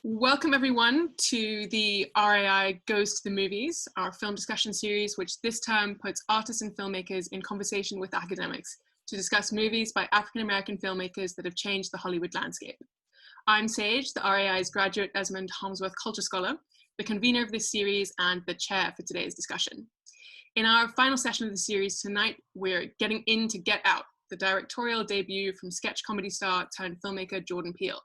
Welcome everyone to the RAI Goes to the Movies, our film discussion series, which this term puts artists and filmmakers in conversation with academics to discuss movies by African-American filmmakers that have changed the Hollywood landscape. I'm Sage, the RAI's Graduate Esmond Harmsworth Culture Scholar, the convener of this series and the chair for today's discussion. In our final session of the series tonight, we're getting into Get Out, the directorial debut from sketch comedy star turned filmmaker Jordan Peele.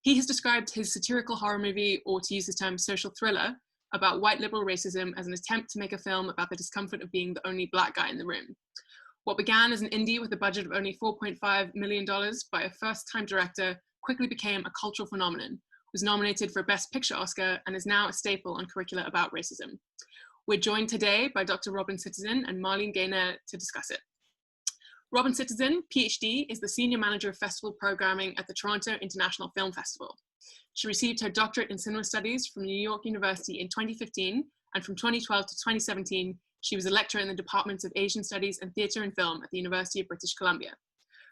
He has described his satirical horror movie, or to use the term social thriller, about white liberal racism as an attempt to make a film about the discomfort of being the only black guy in the room. What began as an indie with a budget of only $4.5 million by a first-time director quickly became a cultural phenomenon, was nominated for a Best Picture Oscar, and is now a staple on curricula about racism. We're joined today by Dr. Robyn Citizen and Marlene Gaynair to discuss it. Robyn Citizen, PhD, is the Senior Manager of Festival Programming at the Toronto International Film Festival. She received her doctorate in cinema studies from New York University in 2015, and from 2012 to 2017, she was a lecturer in the Departments of Asian Studies and Theatre and Film at the University of British Columbia.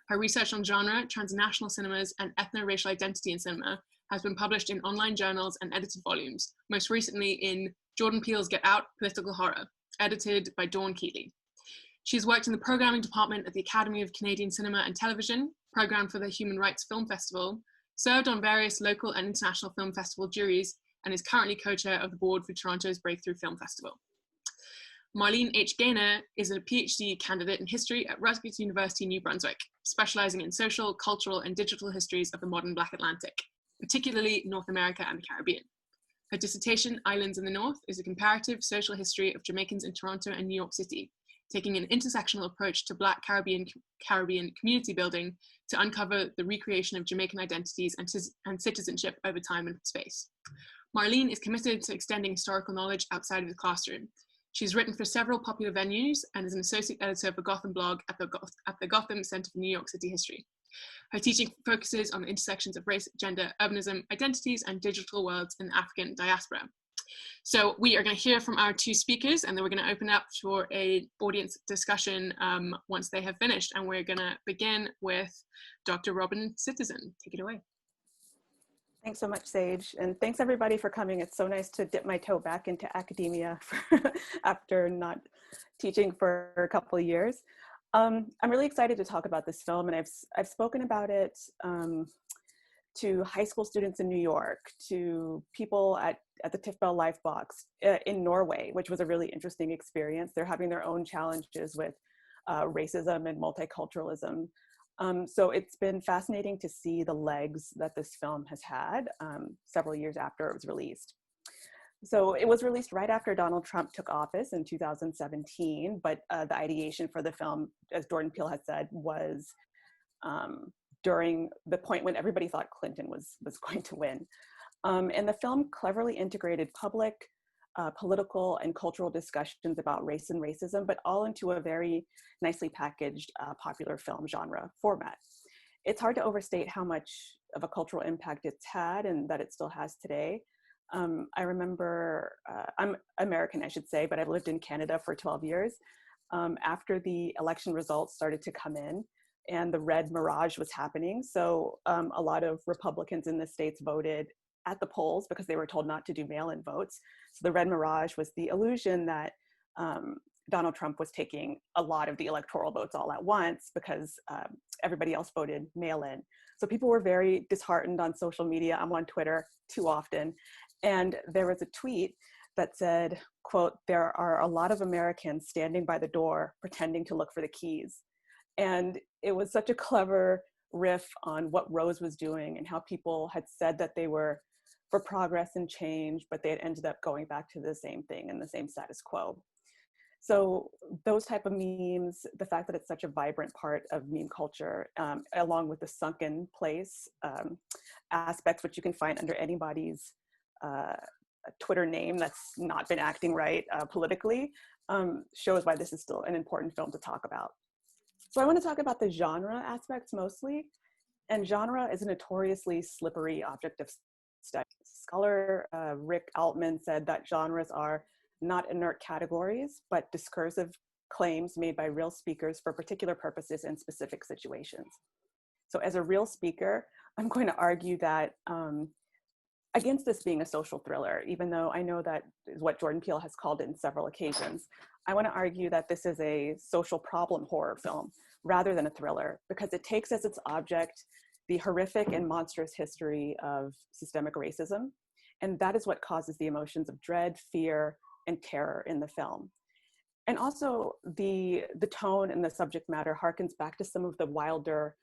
Her research on genre, transnational cinemas, and ethno-racial identity in cinema has been published in online journals and edited volumes, most recently in Jordan Peele's Get Out, Political Horror, edited by Dawn Keeley. She's worked in the programming department at the Academy of Canadian Cinema and Television, programmed for the Human Rights Film Festival, served on various local and international film festival juries, and is currently co-chair of the board for Toronto's Breakthrough Film Festival. Marlene H. Gaynair is a PhD candidate in history at Rutgers University, New Brunswick, specializing in social, cultural, and digital histories of the modern Black Atlantic, particularly North America and the Caribbean. Her dissertation, Islands in the North, is a comparative social history of Jamaicans in Toronto and New York City, taking an intersectional approach to Black Caribbean community building to uncover the recreation of Jamaican identities and citizenship over time and space. Marlene is committed to extending historical knowledge outside of the classroom. She's written for several popular venues and is an associate editor for Gotham blog at the Gotham Center for New York City History. Her teaching focuses on the intersections of race, gender, urbanism, identities, and digital worlds in the African diaspora. So we are going to hear from our two speakers, and then we're going to open up for an audience discussion once they have finished. And we're going to begin with Dr. Robyn Citizen. Take it away. Thanks so much, Sage. And thanks everybody for coming. It's so nice to dip my toe back into academia after not teaching for a couple of years. I'm really excited to talk about this film, and I've spoken about it to high school students in New York, to people at the Tifbel Lifebox in Norway, which was a really interesting experience. They're having their own challenges with racism and multiculturalism. So it's been fascinating to see the legs that this film has had several years after it was released. So it was released right after Donald Trump took office in 2017, but the ideation for the film, as Jordan Peele had said, was during the point when everybody thought Clinton was going to win. And the film cleverly integrated public, political, and cultural discussions about race and racism, but all into a very nicely packaged popular film genre format. It's hard to overstate how much of a cultural impact it's had and that it still has today. I remember, I'm American, I should say, but I've lived in Canada for 12 years. After the election results started to come in, and the red mirage was happening. So a lot of Republicans in the States voted at the polls because they were told not to do mail-in votes. So the red mirage was the illusion that Donald Trump was taking a lot of the electoral votes all at once because everybody else voted mail-in. So people were very disheartened on social media. I'm on Twitter too often. And there was a tweet that said, quote, "There are a lot of Americans standing by the door pretending to look for the keys." And it was such a clever riff on what Rose was doing and how people had said that they were for progress and change, but they had ended up going back to the same thing and the same status quo. So those type of memes, the fact that it's such a vibrant part of meme culture, along with the sunken place aspects, which you can find under anybody's Twitter name that's not been acting right politically, shows why this is still an important film to talk about. So I want to talk about the genre aspects mostly, and genre is a notoriously slippery object of study. Scholar Rick Altman said that genres are not inert categories, but discursive claims made by real speakers for particular purposes in specific situations. So as a real speaker, I'm going to argue that against this being a social thriller, even though I know that is what Jordan Peele has called it in several occasions. I want to argue that this is a social problem horror film rather than a thriller, because it takes as its object the horrific and monstrous history of systemic racism. And that is what causes the emotions of dread, fear, and terror in the film. And also the tone and the subject matter harkens back to some of the wilder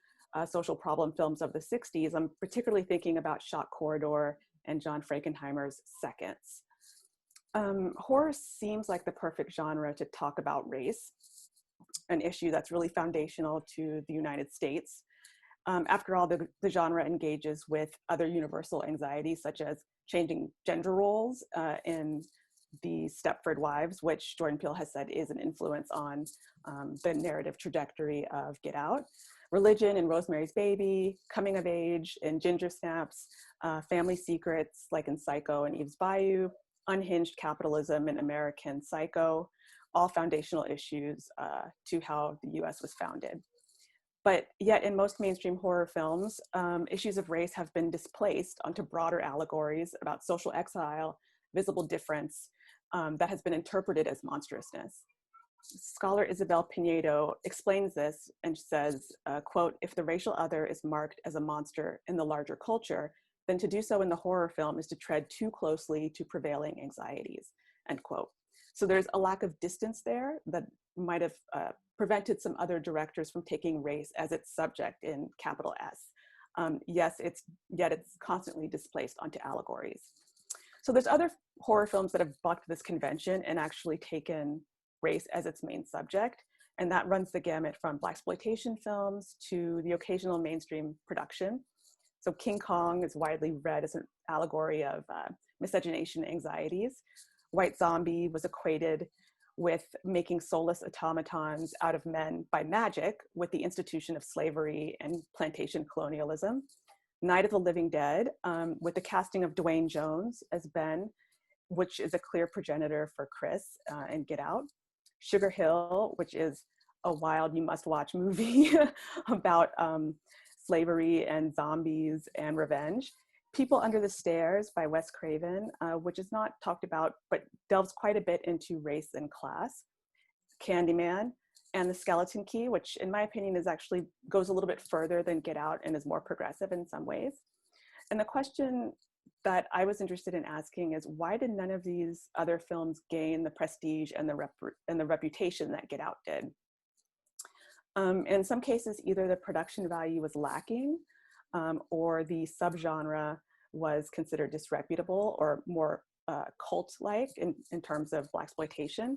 social problem films of the 60s. I'm particularly thinking about Shock Corridor and John Frankenheimer's Seconds. Horror seems like the perfect genre to talk about race, an issue that's really foundational to the United States. After all, the genre engages with other universal anxieties, such as changing gender roles in the Stepford Wives, which Jordan Peele has said is an influence on the narrative trajectory of Get Out. Religion in Rosemary's Baby, coming of age in Ginger Snaps, family secrets like in Psycho and Eve's Bayou, unhinged capitalism in American Psycho, all foundational issues to how the US was founded. But yet in most mainstream horror films, issues of race have been displaced onto broader allegories about social exile, visible difference that has been interpreted as monstrousness. Scholar Isabel Pinedo explains this and says, quote, "If the racial other is marked as a monster in the larger culture, then to do so in the horror film is to tread too closely to prevailing anxieties," end quote. So there's a lack of distance there that might have prevented some other directors from taking race as its subject in capital S. Yet it's constantly displaced onto allegories. So there's other horror films that have bucked this convention and actually taken race as its main subject. And that runs the gamut from blaxploitation films to the occasional mainstream production. So King Kong is widely read as an allegory of miscegenation anxieties. White Zombie was equated with making soulless automatons out of men by magic with the institution of slavery and plantation colonialism. Night of the Living Dead, with the casting of Dwayne Jones as Ben, which is a clear progenitor for Chris in Get Out. Sugar Hill, which is a wild, you must watch movie about slavery and zombies and revenge. People Under the Stairs by Wes Craven, which is not talked about, but delves quite a bit into race and class. Candyman, and The Skeleton Key, which in my opinion is actually goes a little bit further than Get Out and is more progressive in some ways. And the question that I was interested in asking is, why did none of these other films gain the prestige and the reputation that Get Out did? In some cases, either the production value was lacking or the subgenre was considered disreputable or more cult-like in terms of blaxploitation,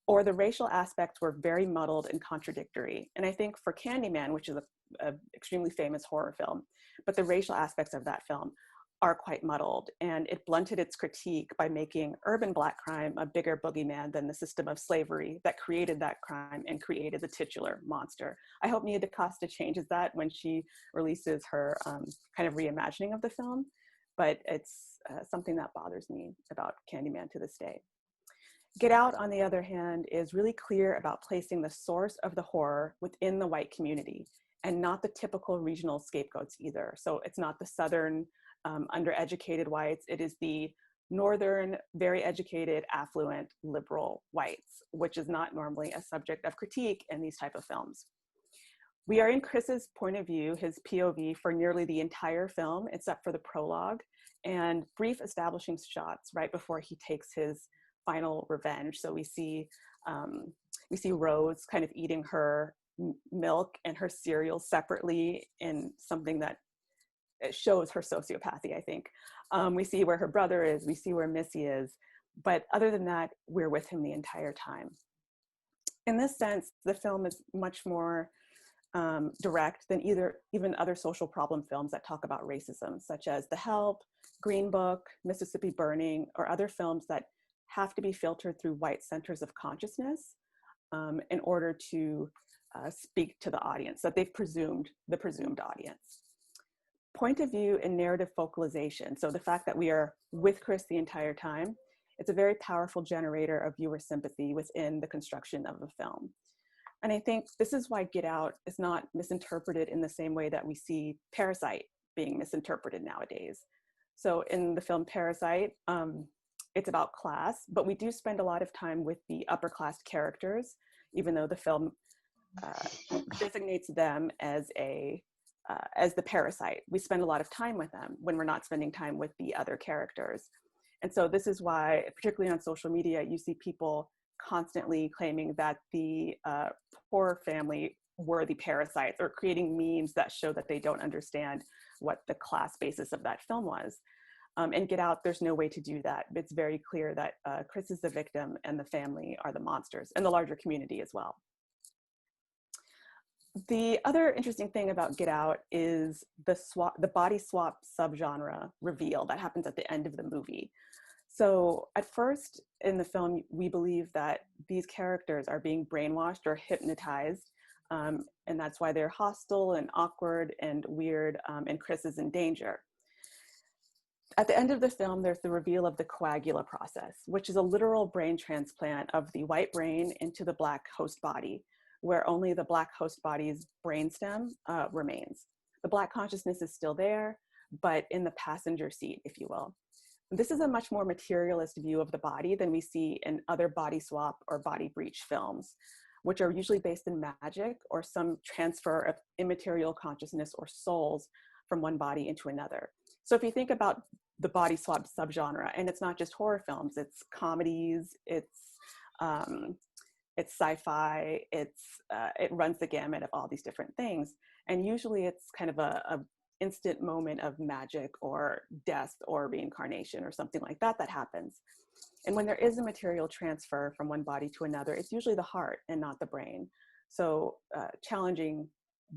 or the racial aspects were very muddled and contradictory. And I think for Candyman, which is an extremely famous horror film, but the racial aspects of that film are quite muddled, and it blunted its critique by making urban Black crime a bigger boogeyman than the system of slavery that created that crime and created the titular monster. I hope Nia DaCosta changes that when she releases her kind of reimagining of the film, but it's something that bothers me about Candyman to this day. Get Out, on the other hand, is really clear about placing the source of the horror within the white community and not the typical regional scapegoats either. So it's not the Southern undereducated whites, it is the Northern, very educated, affluent, liberal whites, which is not normally a subject of critique in these type of films. We are in Chris's point of view, his POV, for nearly the entire film, except for the prologue and brief establishing shots right before he takes his final revenge. So we see Rose kind of eating her milk and her cereal separately in something that it shows her sociopathy, I think. We see where her brother is, we see where Missy is, but other than that, we're with him the entire time. In this sense, the film is much more direct than even other social problem films that talk about racism, such as The Help, Green Book, Mississippi Burning, or other films that have to be filtered through white centers of consciousness in order to speak to the audience, that they've presumed, the presumed audience. Point of view and narrative focalization. So the fact that we are with Chris the entire time, it's a very powerful generator of viewer sympathy within the construction of the film. And I think this is why Get Out is not misinterpreted in the same way that we see Parasite being misinterpreted nowadays. So in the film Parasite, it's about class, but we do spend a lot of time with the upper class characters, even though the film designates them as the parasite. We spend a lot of time with them when we're not spending time with the other characters. And so this is why, particularly on social media, you see people constantly claiming that the poor family were the parasites, or creating memes that show that they don't understand what the class basis of that film was. And Get Out, there's no way to do that. It's very clear that Chris is the victim and the family are the monsters, and the larger community as well. The other interesting thing about Get Out is the body swap subgenre reveal that happens at the end of the movie. So at first in the film, we believe that these characters are being brainwashed or hypnotized, and that's why they're hostile and awkward and weird, and Chris is in danger. At the end of the film, there's the reveal of the coagula process, which is a literal brain transplant of the white brain into the Black host body, where only the Black host body's brainstem remains. The Black consciousness is still there, but in the passenger seat, if you will. This is a much more materialist view of the body than we see in other body swap or body breach films, which are usually based in magic or some transfer of immaterial consciousness or souls from one body into another. So if you think about the body swap subgenre, and it's not just horror films, it's comedies, it's sci-fi, it runs the gamut of all these different things. And usually it's kind of a instant moment of magic or death or reincarnation or something like that that happens. And when there is a material transfer from one body to another, it's usually the heart and not the brain. So challenging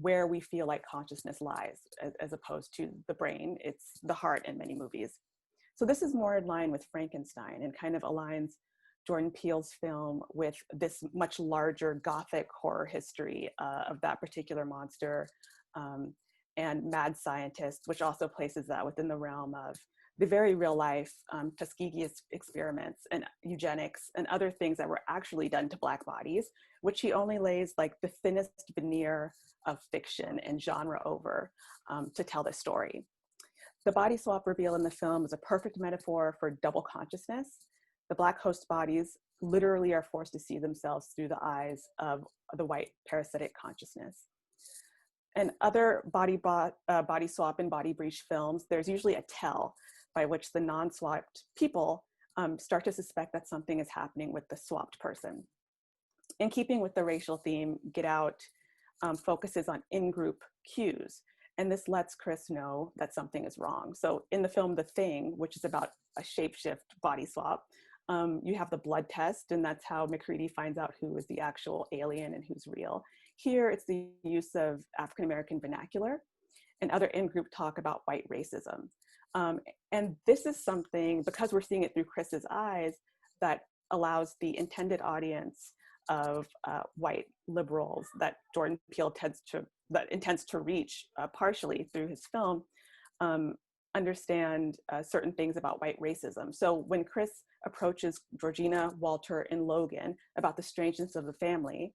where we feel like consciousness lies as opposed to the brain. It's the heart in many movies. So this is more in line with Frankenstein and kind of aligns Jordan Peele's film with this much larger Gothic horror history of that particular monster, and Mad Scientist, which also places that within the realm of the very real life Tuskegee experiments and eugenics and other things that were actually done to Black bodies, which he only lays like the thinnest veneer of fiction and genre over to tell the story. The body swap reveal in the film is a perfect metaphor for double consciousness. The Black host bodies literally are forced to see themselves through the eyes of the white parasitic consciousness. And other body swap and body breach films, there's usually a tell by which the non-swapped people start to suspect that something is happening with the swapped person. In keeping with the racial theme, Get Out focuses on in-group cues, and this lets Chris know that something is wrong. So in the film The Thing, which is about a shapeshift body swap, you have the blood test, and that's how McCready finds out who is the actual alien and who's real. Here, it's the use of African-American vernacular and other in-group talk about white racism. And this is something, because we're seeing it through Chris's eyes, that allows the intended audience of white liberals that Jordan Peele intends to reach partially through his film, understand certain things about white racism. So when Chris approaches Georgina, Walter, and Logan about the strangeness of the family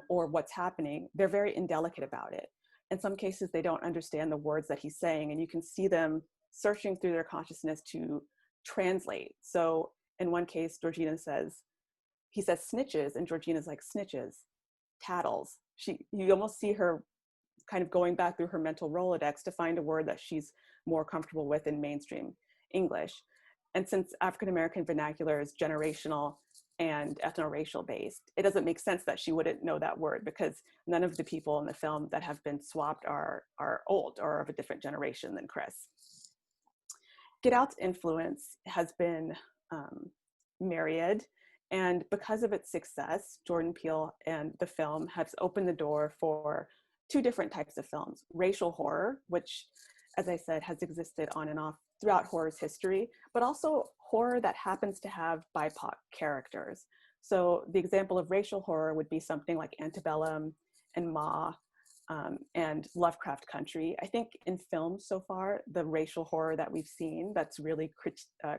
or what's happening, they're very indelicate about it. In some cases, they don't understand the words that he's saying, and you can see them searching through their consciousness to translate. So in one case, he says snitches, and Georgina's like, snitches, tattles. You almost see her kind of going back through her mental Rolodex to find a word that she's more comfortable with in mainstream English. And since African-American vernacular is generational and ethno-racial based, it doesn't make sense that she wouldn't know that word, because none of the people in the film that have been swapped are old or of a different generation than Chris. Get Out's influence has been myriad, and because of its success, Jordan Peele and the film has opened the door for two different types of films: racial horror, which, as I said, has existed on and off throughout horror's history, but also horror that happens to have BIPOC characters. So the example of racial horror would be something like Antebellum and Ma and Lovecraft Country. I think in film so far, the racial horror that we've seen that's really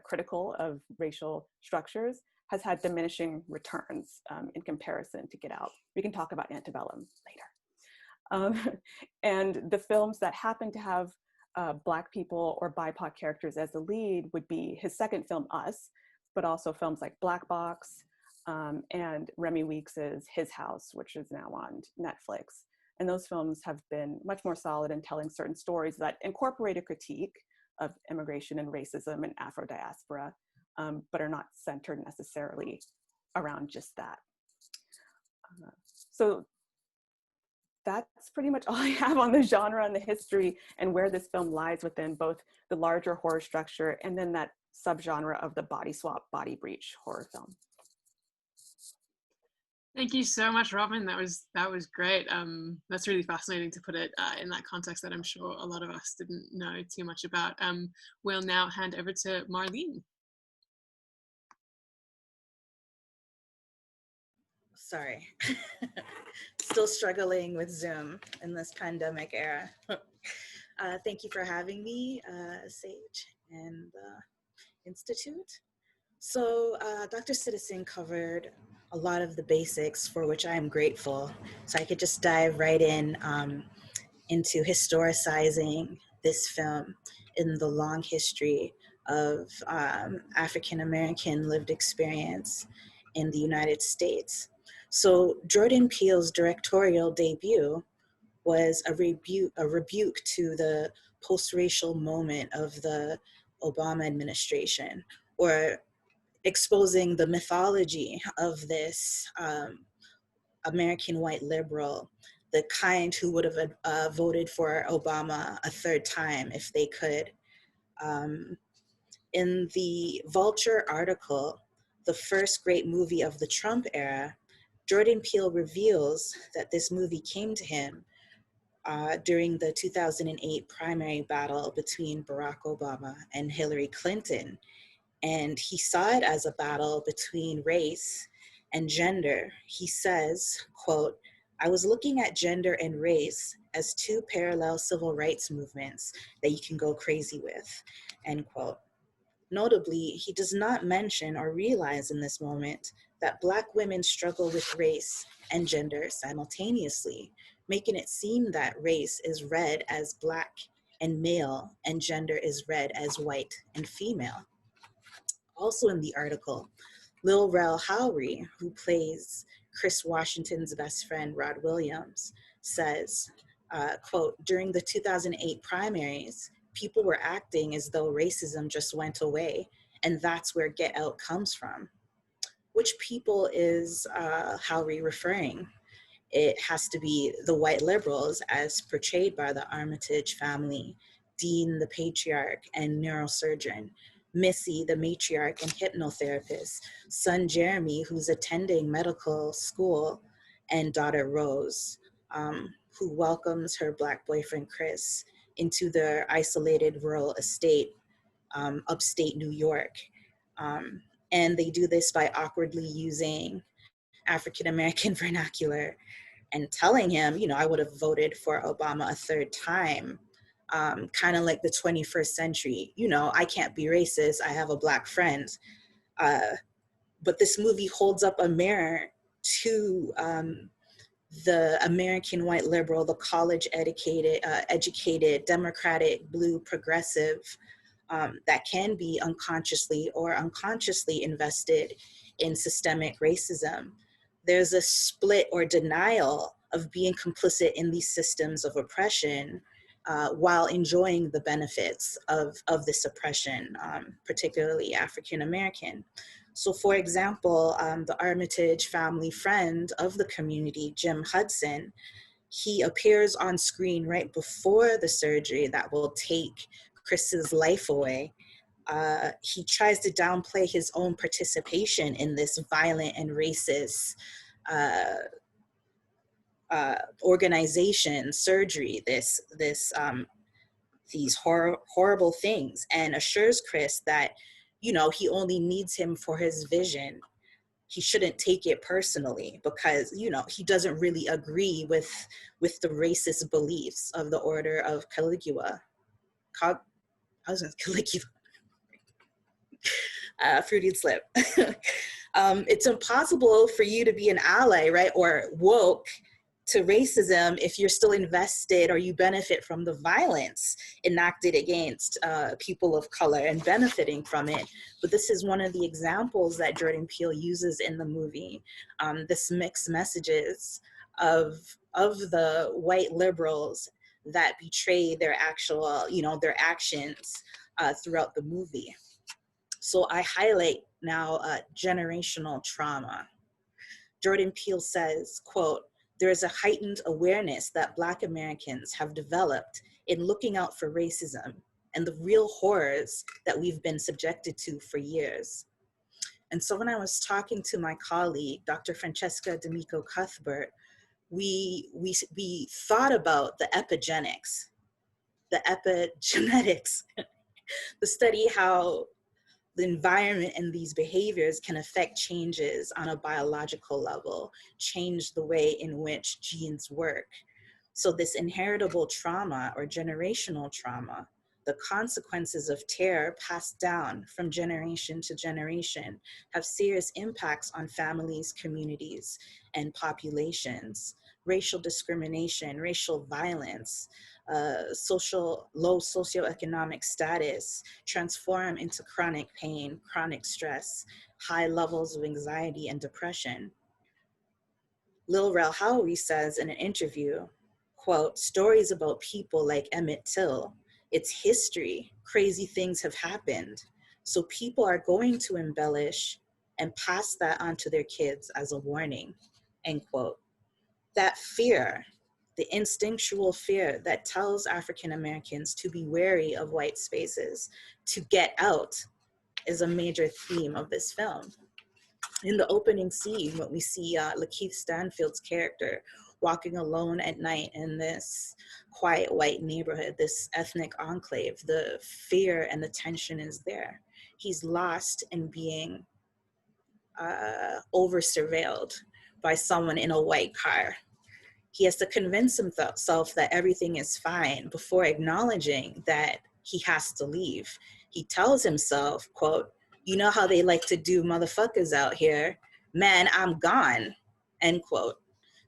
critical of racial structures has had diminishing returns in comparison to Get Out. We can talk about Antebellum later. And the films that happen to have Black people or BIPOC characters as the lead would be his second film, Us, but also films like Black Box, and Remy Weeks's His House, which is now on Netflix. And those films have been much more solid in telling certain stories that incorporate a critique of immigration and racism and Afro-diaspora, but are not centered necessarily around just that. So that's pretty much all I have on the genre and the history and where this film lies within both the larger horror structure and then that subgenre of the body swap, body breach horror film. Thank you so much, Robyn. That was great. That's really fascinating to put it in that context that I'm sure a lot of us didn't know too much about. We'll now hand over to Marlene. Sorry, still struggling with Zoom in this pandemic era. Thank you for having me, Sage and the Institute. So Dr. Citizen covered a lot of the basics, for which I am grateful. So I could just dive right in into historicizing this film in the long history of African-American lived experience in the United States. So Jordan Peele's directorial debut was a rebuke to the post-racial moment of the Obama administration, or exposing the mythology of this American white liberal, the kind who would have voted for Obama a third time if they could. In the Vulture article, The First Great Movie of the Trump Era, Jordan Peele reveals that this movie came to him during the 2008 primary battle between Barack Obama and Hillary Clinton. And he saw it as a battle between race and gender. He says, quote, "I was looking at gender and race as two parallel civil rights movements that you can go crazy with," end quote. Notably, he does not mention or realize in this moment that Black women struggle with race and gender simultaneously, making it seem that race is read as Black and male and gender is read as white and female. Also in the article, Lil Rel Howery, who plays Chris Washington's best friend, Rod Williams, says, quote, "During the 2008 primaries, people were acting as though racism just went away, and that's where Get Out comes from." Which people is Howery referring? It has to be the white liberals as portrayed by the Armitage family, Dean the patriarch and neurosurgeon, Missy the matriarch and hypnotherapist, son Jeremy who's attending medical school, and daughter Rose, who welcomes her Black boyfriend Chris into their isolated rural estate, upstate New York. And they do this by awkwardly using African-American vernacular and telling him, you know, I would have voted for Obama a third time, kind of like the 21st century. You know, I can't be racist, I have a Black friend. But this movie holds up a mirror to the American white liberal, the college educated, democratic, blue progressive that can be unconsciously or unconsciously invested in systemic racism. There's a split or denial of being complicit in these systems of oppression while enjoying the benefits of this oppression, particularly African American. So for example, the Armitage family friend of the community, Jim Hudson, he appears on screen right before the surgery that will take Chris's life away. He tries to downplay his own participation in this violent and racist organization, surgery, these horrible things, and assures Chris that, you know, he only needs him for his vision. He shouldn't take it personally because, you know, he doesn't really agree with the racist beliefs of the Order of Caligula. Caligula. Fruity slip. It's impossible for you to be an ally, right, or woke, to racism if you're still invested or you benefit from the violence enacted against people of color and benefiting from it. But this is one of the examples that Jordan Peele uses in the movie, this mixed messages of the white liberals that betray their actual, their actions throughout the movie. So I highlight now generational trauma. Jordan Peele says, quote, "There is a heightened awareness that Black Americans have developed in looking out for racism and the real horrors that we've been subjected to for years." And so when I was talking to my colleague, Dr. Francesca D'Amico Cuthbert, we thought about the epigenetics, the study how the environment and these behaviors can affect changes on a biological level, change the way in which genes work. So this inheritable trauma or generational trauma, the consequences of terror passed down from generation to generation have serious impacts on families, communities, and populations. Racial discrimination, racial violence, low socioeconomic status transform into chronic pain, chronic stress, high levels of anxiety and depression. Lil Rel Howery says in an interview, quote, "Stories about people like Emmett Till, it's history, crazy things have happened. So people are going to embellish and pass that on to their kids as a warning," end quote. That fear, the instinctual fear that tells African Americans to be wary of white spaces, to get out, is a major theme of this film. In the opening scene, when we see Lakeith Stanfield's character walking alone at night in this quiet white neighborhood, this ethnic enclave, the fear and the tension is there. He's lost in being over-surveilled by someone in a white car. He has to convince himself that everything is fine before acknowledging that he has to leave. He tells himself, quote, "You know how they like to do motherfuckers out here. Man, I'm gone," end quote.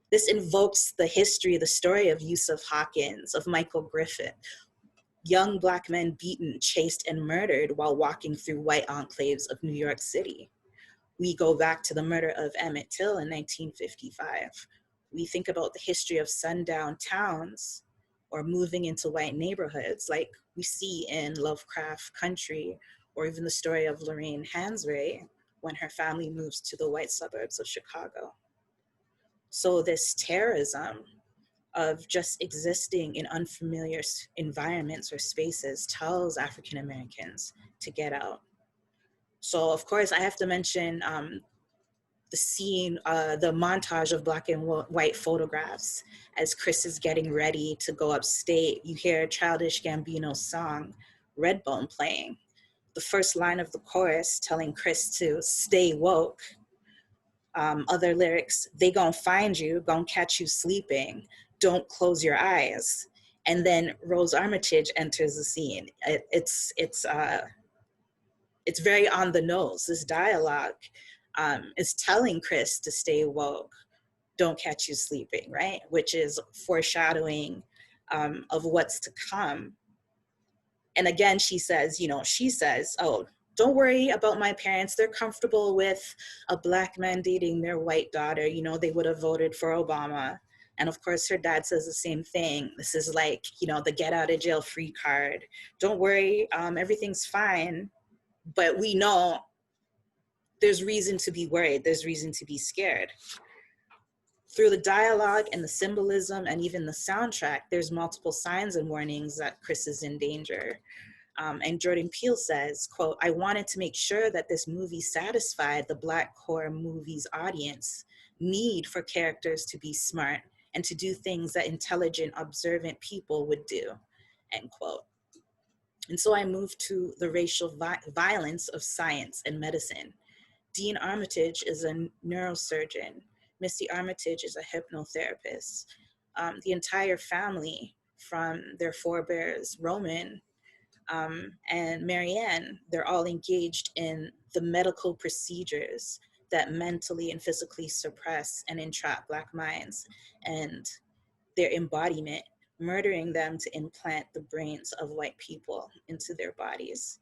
This invokes the history, the story of Yusuf Hawkins, of Michael Griffith, young Black men beaten, chased, and murdered while walking through white enclaves of New York City. We go back to the murder of Emmett Till in 1955. We think about the history of sundown towns or moving into white neighborhoods like we see in Lovecraft Country, or even the story of Lorraine Hansberry when her family moves to the white suburbs of Chicago. So this terrorism of just existing in unfamiliar environments or spaces tells African Americans to get out. So of course I have to mention the scene, the montage of Black and white photographs as Chris is getting ready to go upstate. You hear Childish Gambino's song, Redbone, playing. The first line of the chorus telling Chris to stay woke. Other lyrics, "They gon' find you, gon' catch you sleeping, don't close your eyes." And then Rose Armitage enters the scene. It's very on the nose. This dialogue is telling Chris to stay woke, don't catch you sleeping, right? Which is foreshadowing of what's to come. And again, she says, "Oh, don't worry about my parents. They're comfortable with a Black man dating their white daughter. They would have voted for Obama." And of course, her dad says the same thing. This is like, the get out of jail free card. Don't worry, everything's fine. But we know there's reason to be worried. There's reason to be scared. Through the dialogue and the symbolism and even the soundtrack, there's multiple signs and warnings that Chris is in danger. And Jordan Peele says, quote, "I wanted to make sure that this movie satisfied the Black core movies audience need for characters to be smart and to do things that intelligent, observant people would do," end quote. And so I moved to the racial violence of science and medicine. Dean Armitage is a neurosurgeon. Missy Armitage is a hypnotherapist. The entire family, from their forebears, Roman and Marianne, they're all engaged in the medical procedures that mentally and physically suppress and entrap Black minds and their embodiment, murdering them to implant the brains of white people into their bodies.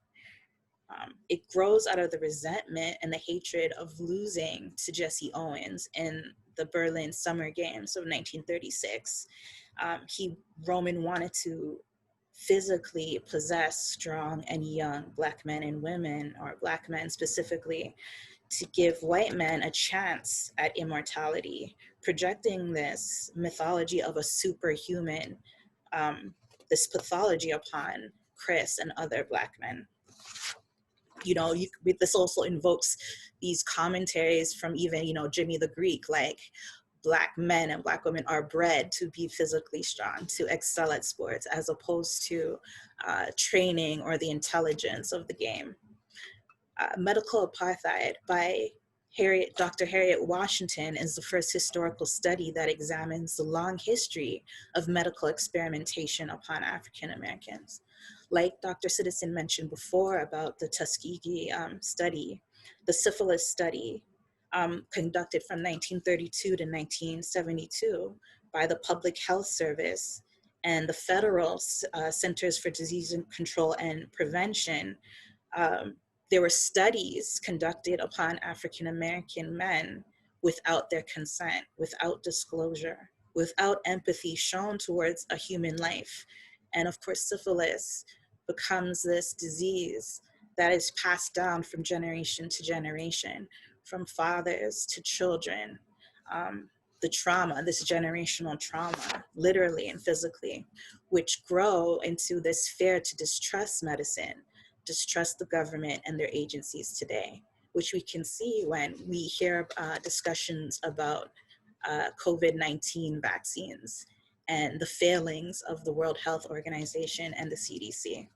It grows out of the resentment and the hatred of losing to Jesse Owens in the Berlin Summer Games of 1936. Roman wanted to physically possess strong and young Black men and women, or Black men specifically, to give white men a chance at immortality, projecting this mythology of a superhuman, this pathology upon Chris and other Black men. You know, this also invokes these commentaries from even, you know, Jimmy the Greek, like Black men and Black women are bred to be physically strong, to excel at sports, as opposed to training or the intelligence of the game. Medical Apartheid by Dr. Harriet Washington is the first historical study that examines the long history of medical experimentation upon African Americans. Like Dr. Citizen mentioned before about the Tuskegee study, the syphilis study conducted from 1932 to 1972 by the Public Health Service and the Federal Centers for Disease Control and Prevention. There were studies conducted upon African American men without their consent, without disclosure, without empathy shown towards a human life. And of course, syphilis becomes this disease that is passed down from generation to generation, from fathers to children. The trauma, this generational trauma, literally and physically, which grow into this fear to distrust medicine, distrust the government and their agencies today, which we can see when we hear discussions about COVID-19 vaccines and the failings of the World Health Organization and the CDC.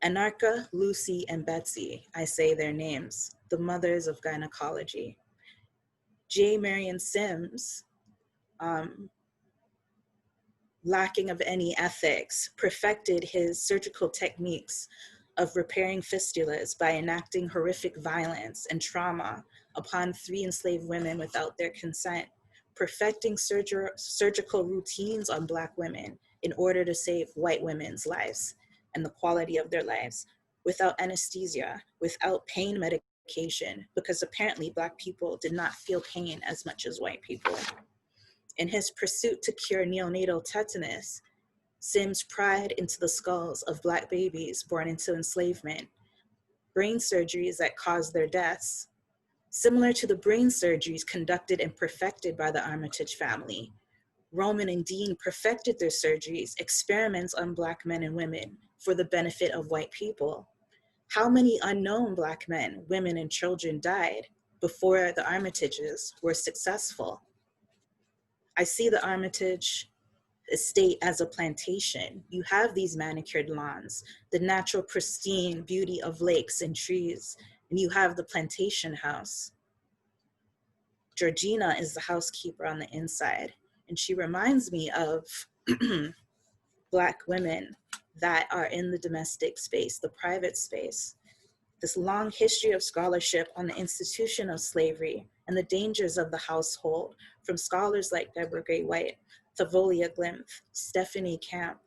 Anarcha, Lucy, and Betsy, I say their names, the mothers of gynecology. J. Marion Sims, lacking of any ethics, perfected his surgical techniques of repairing fistulas by enacting horrific violence and trauma upon 3 enslaved women without their consent, perfecting surgical routines on Black women in order to save white women's lives and the quality of their lives, without anesthesia, without pain medication, because apparently Black people did not feel pain as much as white people. In his pursuit to cure neonatal tetanus, Sims pried into the skulls of Black babies born into enslavement, brain surgeries that caused their deaths, similar to the brain surgeries conducted and perfected by the Armitage family. Roman and Dean perfected their surgeries, experiments on Black men and women for the benefit of white people. How many unknown Black men, women, and children died before the Armitages were successful? I see the Armitage estate as a plantation. You have these manicured lawns, the natural pristine beauty of lakes and trees, and you have the plantation house. Georgina is the housekeeper on the inside, and she reminds me of Black women that are in the domestic space, the private space. This long history of scholarship on the institution of slavery and the dangers of the household from scholars like Deborah Gray White, Thavolia Glimpf, Stephanie Camp,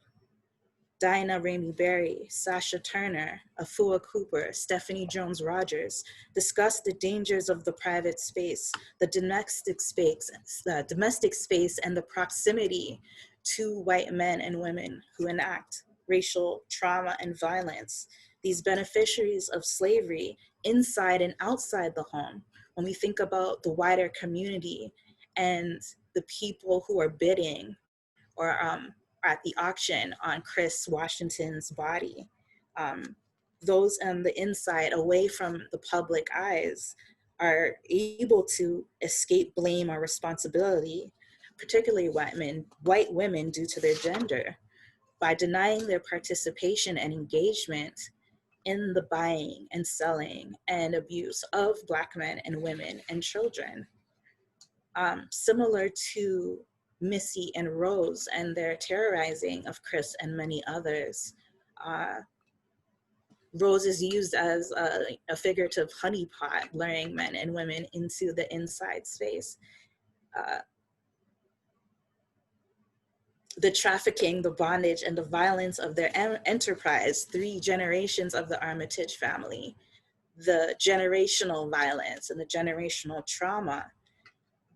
Dinah Ramey Berry, Sasha Turner, Afua Cooper, Stephanie Jones Rogers discussed the dangers of the private space, the domestic space and the proximity to white men and women who enact racial trauma and violence. These beneficiaries of slavery inside and outside the home, when we think about the wider community and the people who are bidding or at the auction on Chris Washington's body, those on the inside, away from the public eyes, are able to escape blame or responsibility, particularly white women due to their gender, by denying their participation and engagement in the buying and selling and abuse of Black men and women and children. Similar to Missy and Rose and their terrorizing of Chris and many others, Rose is used as a figurative honeypot, luring men and women into the inside space. The trafficking, the bondage, and the violence of their enterprise, 3 generations of the Armitage family, the generational violence and the generational trauma,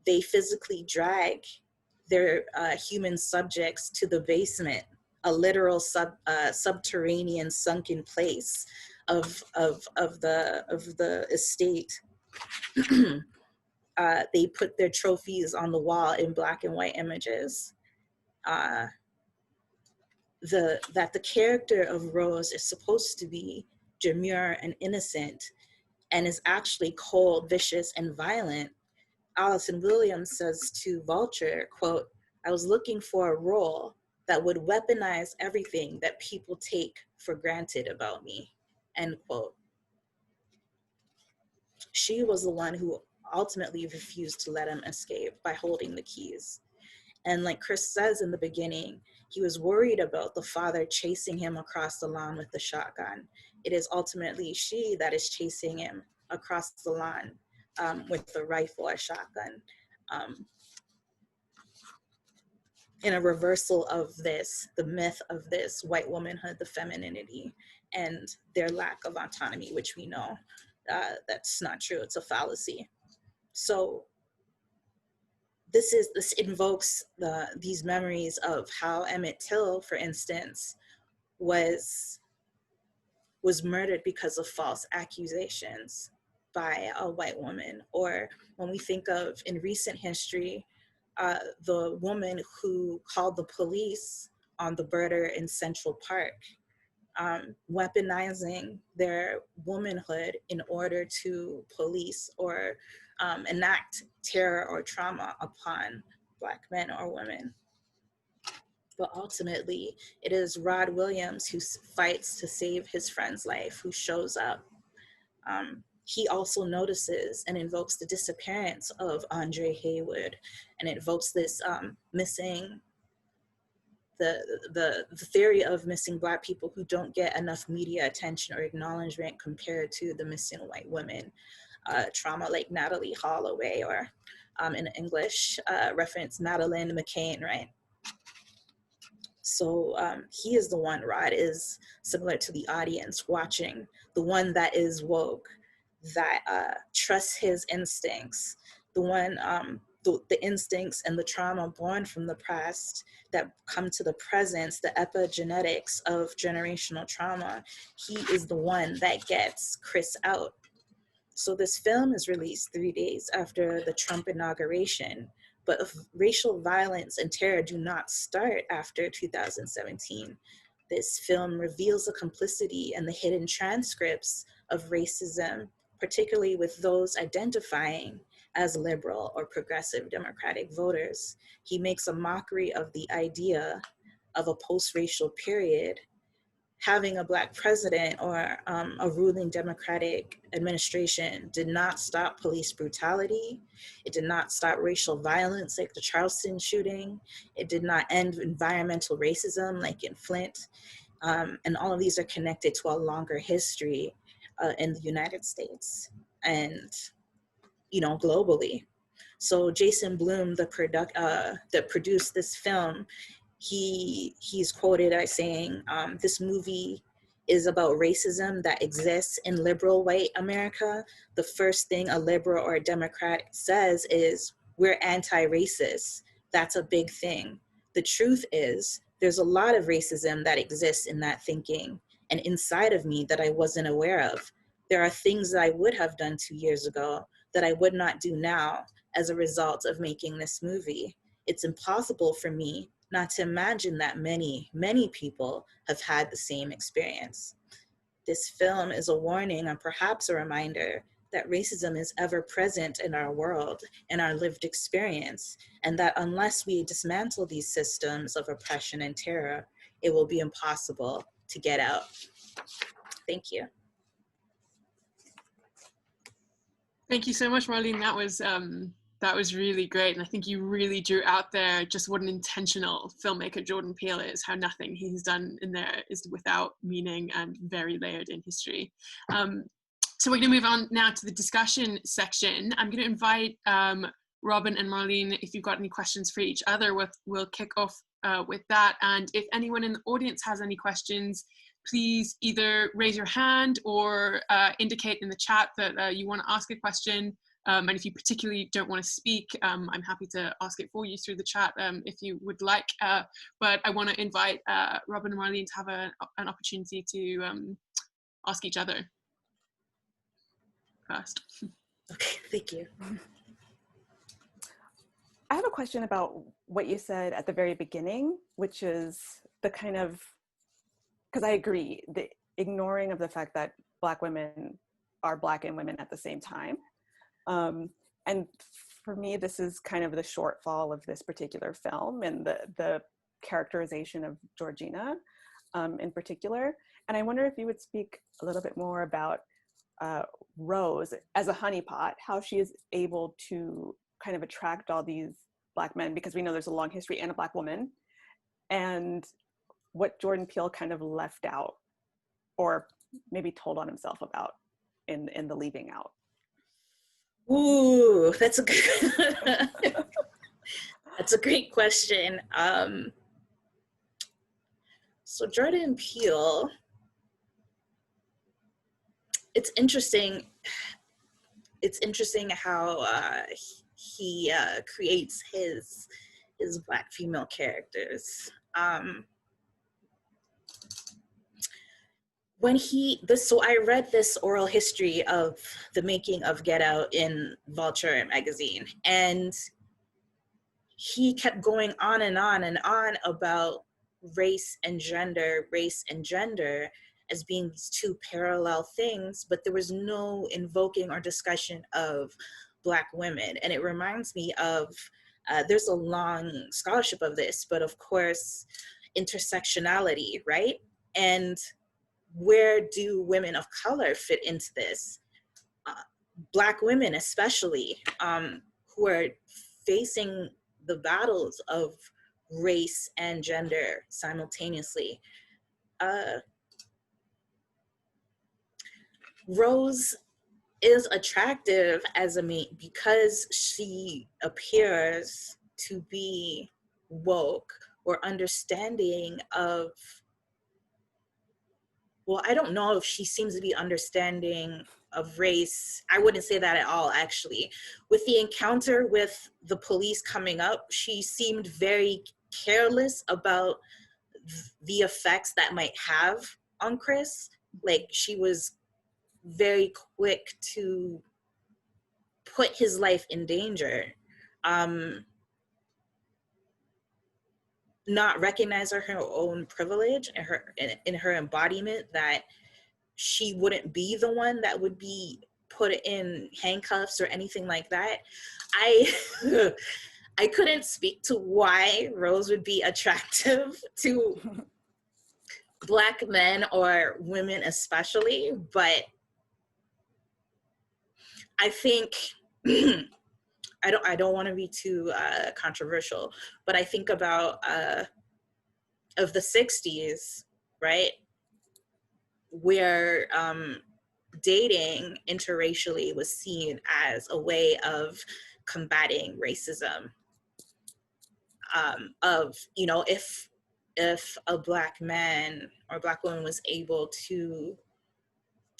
they physically drag their human subjects to the basement, a literal subterranean sunken place of the estate. They put their trophies on the wall in black and white images. That the character of Rose is supposed to be demure and innocent, and is actually cold, vicious, and violent. Allison Williams says to Vulture, quote, "I was looking for a role that would weaponize everything that people take for granted about me," end quote. She was the one who ultimately refused to let him escape by holding the keys. And like Chris says in the beginning, he was worried about the father chasing him across the lawn with the shotgun. It is ultimately she that is chasing him across the lawn with the rifle or shotgun. In a reversal of this, the myth of this white womanhood, the femininity, and their lack of autonomy, which we know that's not true, it's a fallacy. So this invokes these memories of how Emmett Till, for instance, was murdered because of false accusations by a white woman. Or when we think of, in recent history, the woman who called the police on the birder in Central Park, weaponizing their womanhood in order to police or enact terror or trauma upon Black men or women. But ultimately, it is Rod Williams who fights to save his friend's life, who shows up. He also notices and invokes the disappearance of Andre Haywood, and invokes this missing, the theory of missing Black people who don't get enough media attention or acknowledgement compared to the missing white women. Trauma like Natalie Holloway, or in English reference Madeleine McCain, right? So he is the one, Rod is similar to the audience watching, the one that is woke, that trusts his instincts, the one, the instincts and the trauma born from the past that come to the present, the epigenetics of generational trauma. He is the one that gets Chris out. So this film is released 3 days after the Trump inauguration, but racial violence and terror do not start after 2017. This film reveals the complicity and the hidden transcripts of racism, particularly with those identifying as liberal or progressive Democratic voters. He makes a mockery of the idea of a post-racial period. Having a Black president or a ruling Democratic administration did not stop police brutality. It did not stop racial violence like the Charleston shooting. It did not end environmental racism like in Flint. And all of these are connected to a longer history in the United States and, you know, globally. So Jason Blum, that produced this film, he's quoted as saying, this movie is about racism that exists in liberal white America. The first thing a liberal or a Democrat says is, we're anti-racist. That's a big thing. The truth is, there's a lot of racism that exists in that thinking and inside of me that I wasn't aware of. There are things that I would have done 2 years ago that I would not do now as a result of making this movie. It's impossible for me not to imagine that many, many people have had the same experience. This film is a warning and perhaps a reminder that racism is ever present in our world and our lived experience, and that unless we dismantle these systems of oppression and terror, it will be impossible to get out. Thank you. Thank you so much, Marlene. That was That was really great. And I think you really drew out there just what an intentional filmmaker Jordan Peele is, how nothing he's done in there is without meaning and very layered in history. So we're going to move on now to the discussion section. I'm going to invite Robyn and Marlene, if you've got any questions for each other, we'll kick off with that. And if anyone in the audience has any questions, please either raise your hand or indicate in the chat that you want to ask a question. And if you particularly don't want to speak, I'm happy to ask it for you through the chat if you would like. But I want to invite Robyn and Marlene to have an opportunity to ask each other first. Okay, thank you. I have a question about what you said at the very beginning, which is the kind of, because I agree, the ignoring of the fact that Black women are Black and women at the same time. And for me, this is kind of the shortfall of this particular film and the characterization of Georgina in particular. And I wonder if you would speak a little bit more about Rose as a honeypot, how she is able to kind of attract all these Black men, because we know there's a long history, and a Black woman, and what Jordan Peele kind of left out or maybe told on himself about in the leaving out. Ooh, that's a good that's a great question. So Jordan Peele, it's interesting how he creates his Black female characters. So I read this oral history of the making of Get Out in Vulture magazine, and he kept going on and on and on about race and gender as being these two parallel things, but there was no invoking or discussion of Black women. And it reminds me of, there's a long scholarship of this, but of course, intersectionality, right? And where do women of color fit into this? Black women especially, who are facing the battles of race and gender simultaneously. Rose is attractive as a mate because she appears to be woke or understanding of, well, I don't know if she seems to be understanding of race. I wouldn't say that at all, actually. With the encounter with the police coming up, she seemed very careless about the effects that might have on Chris. Like, she was very quick to put his life in danger. Not recognize her own privilege and in her embodiment, that she wouldn't be the one that would be put in handcuffs or anything like that. I couldn't speak to why Rose would be attractive to Black men or women especially, but I think I don't want to be too controversial, but I think about of the 60s, right, where dating interracially was seen as a way of combating racism. Of, you know, if a Black man or Black woman was able to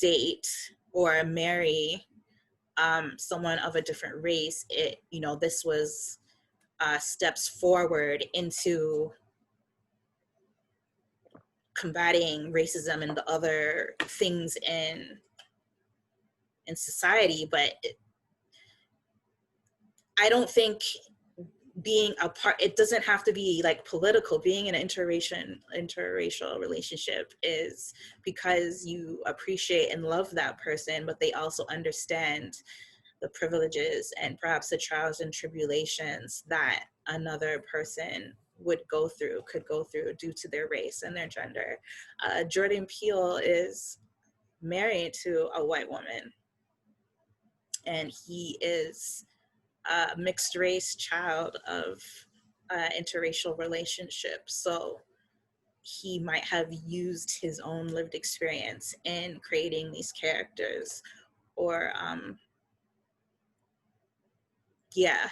date or marry someone of a different race, this was steps forward into combating racism and the other things in society. But I don't think being a part, it doesn't have to be like political. Being in an interracial relationship is because you appreciate and love that person, but they also understand the privileges and perhaps the trials and tribulations that another person could go through due to their race and their gender. Jordan Peele is married to a white woman, and he is a mixed race child of interracial relationships. So he might have used his own lived experience in creating these characters, or yeah.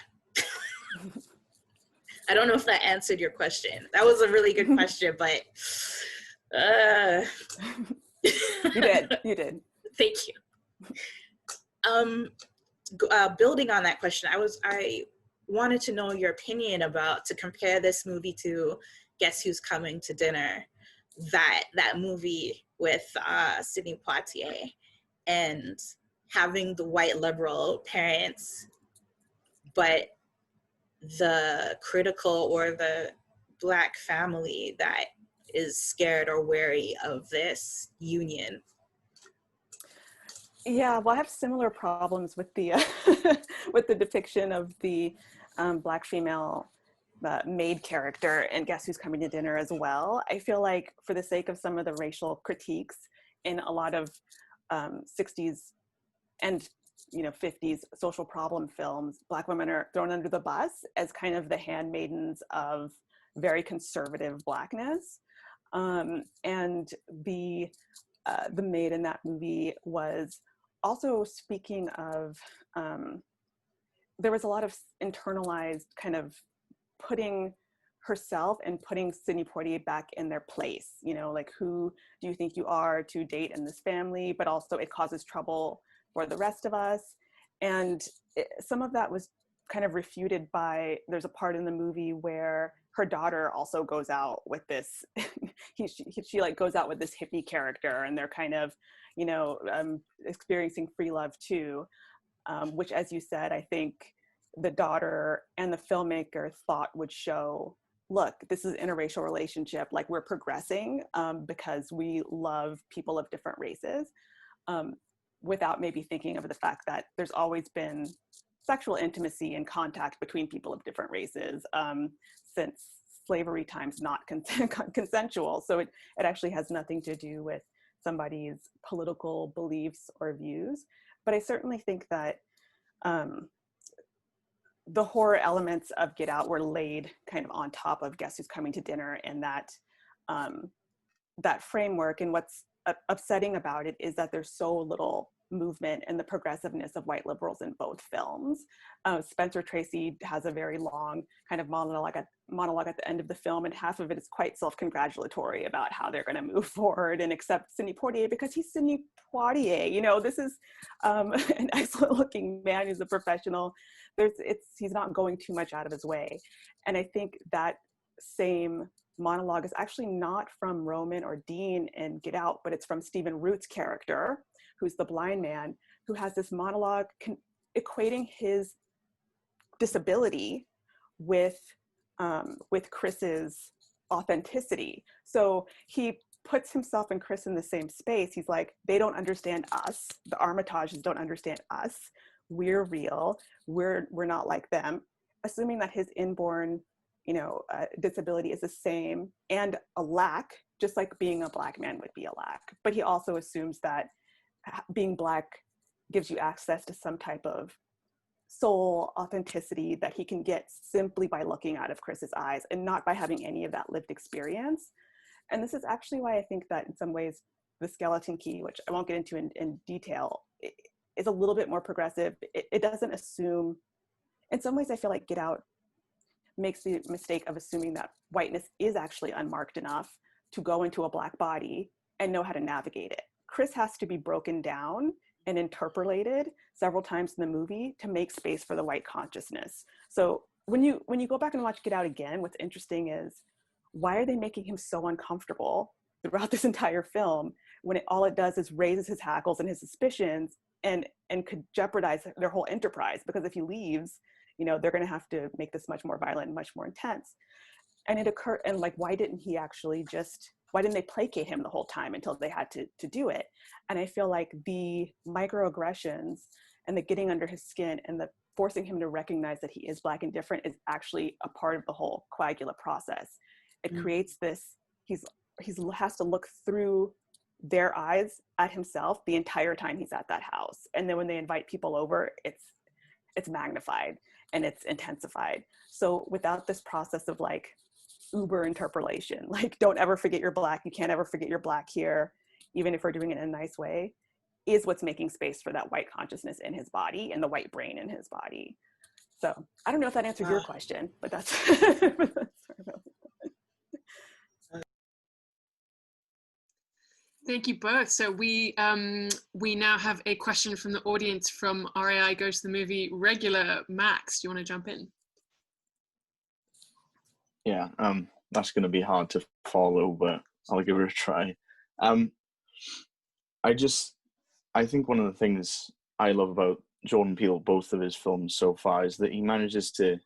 I don't know if that answered your question. That was a really good question, but you did. Thank you. Building on that question, I wanted to know your opinion about, to compare this movie to Guess Who's Coming to Dinner, that movie with Sidney Poitier, and having the white liberal parents, but the critical or the Black family that is scared or wary of this union. Yeah, well, I have similar problems with the with the depiction of the Black female maid character and Guess Who's Coming to Dinner as well. I feel like, for the sake of some of the racial critiques in a lot of 60s and 50s social problem films, Black women are thrown under the bus as kind of the handmaidens of very conservative Blackness. And the maid in that movie was also, speaking of, there was a lot of internalized kind of putting herself and putting Sidney Poitier back in their place, like, who do you think you are to date in this family, but also it causes trouble for the rest of us. And some of that was kind of refuted by, there's a part in the movie where her daughter also goes out with this, she like goes out with this hippie character, and they're kind of, experiencing free love too, which, as you said, I think the daughter and the filmmaker thought would show, look, this is an interracial relationship, like, we're progressing because we love people of different races, without maybe thinking of the fact that there's always been sexual intimacy and contact between people of different races since slavery times, not consensual. So it actually has nothing to do with somebody's political beliefs or views. But I certainly think that the horror elements of Get Out were laid kind of on top of Guess Who's Coming to Dinner, and that that framework. And what's upsetting about it is that there's so little movement and the progressiveness of white liberals in both films. Spencer Tracy has a very long kind of monologue at the end of the film, and half of it is quite self-congratulatory about how they're going to move forward and accept Sidney Poitier because he's Sidney Poitier. This is an excellent looking man who's a professional. He's not going too much out of his way. And I think that same monologue is actually not from Roman or Dean in Get Out, but it's from Stephen Root's character, who's the blind man, who has this monologue equating his disability with Chris's authenticity. So he puts himself and Chris in the same space. He's like, they don't understand us. The Armitages don't understand us. We're real. We're not like them. Assuming that his inborn, disability is the same and a lack, just like being a Black man would be a lack. But he also assumes that being Black gives you access to some type of soul authenticity that he can get simply by looking out of Chris's eyes and not by having any of that lived experience. And this is actually why I think that in some ways the Skeleton Key, which I won't get into in detail, is a little bit more progressive. It doesn't assume, in some ways I feel like Get Out makes the mistake of assuming that whiteness is actually unmarked enough to go into a Black body and know how to navigate it. Chris has to be broken down and interpolated several times in the movie to make space for the white consciousness. So when you go back and watch Get Out again, what's interesting is, why are they making him so uncomfortable throughout this entire film when all it does is raises his hackles and his suspicions and could jeopardize their whole enterprise? Because if he leaves, they're going to have to make this much more violent and much more intense. And it occurred, and like, why didn't they placate him the whole time until they had to do it? And I feel like the microaggressions and the getting under his skin and the forcing him to recognize that he is Black and different is actually a part of the whole coagula process. It creates this, he has to look through their eyes at himself the entire time he's at that house. And then when they invite people over, it's magnified. and it's intensified. So without this process of like uber interpolation, like don't ever forget you're Black, you can't ever forget you're Black here, even if we're doing it in a nice way, is what's making space for that white consciousness in his body and the white brain in his body. So I don't know if that answered your question, but that's, Thank you both. So we now have a question from the audience from RAI Goes to the Movie regular. Max, do you want to jump in? Yeah, that's going to be hard to follow, but I'll give it a try. I think one of the things I love about Jordan Peele, both of his films so far, is that he manages to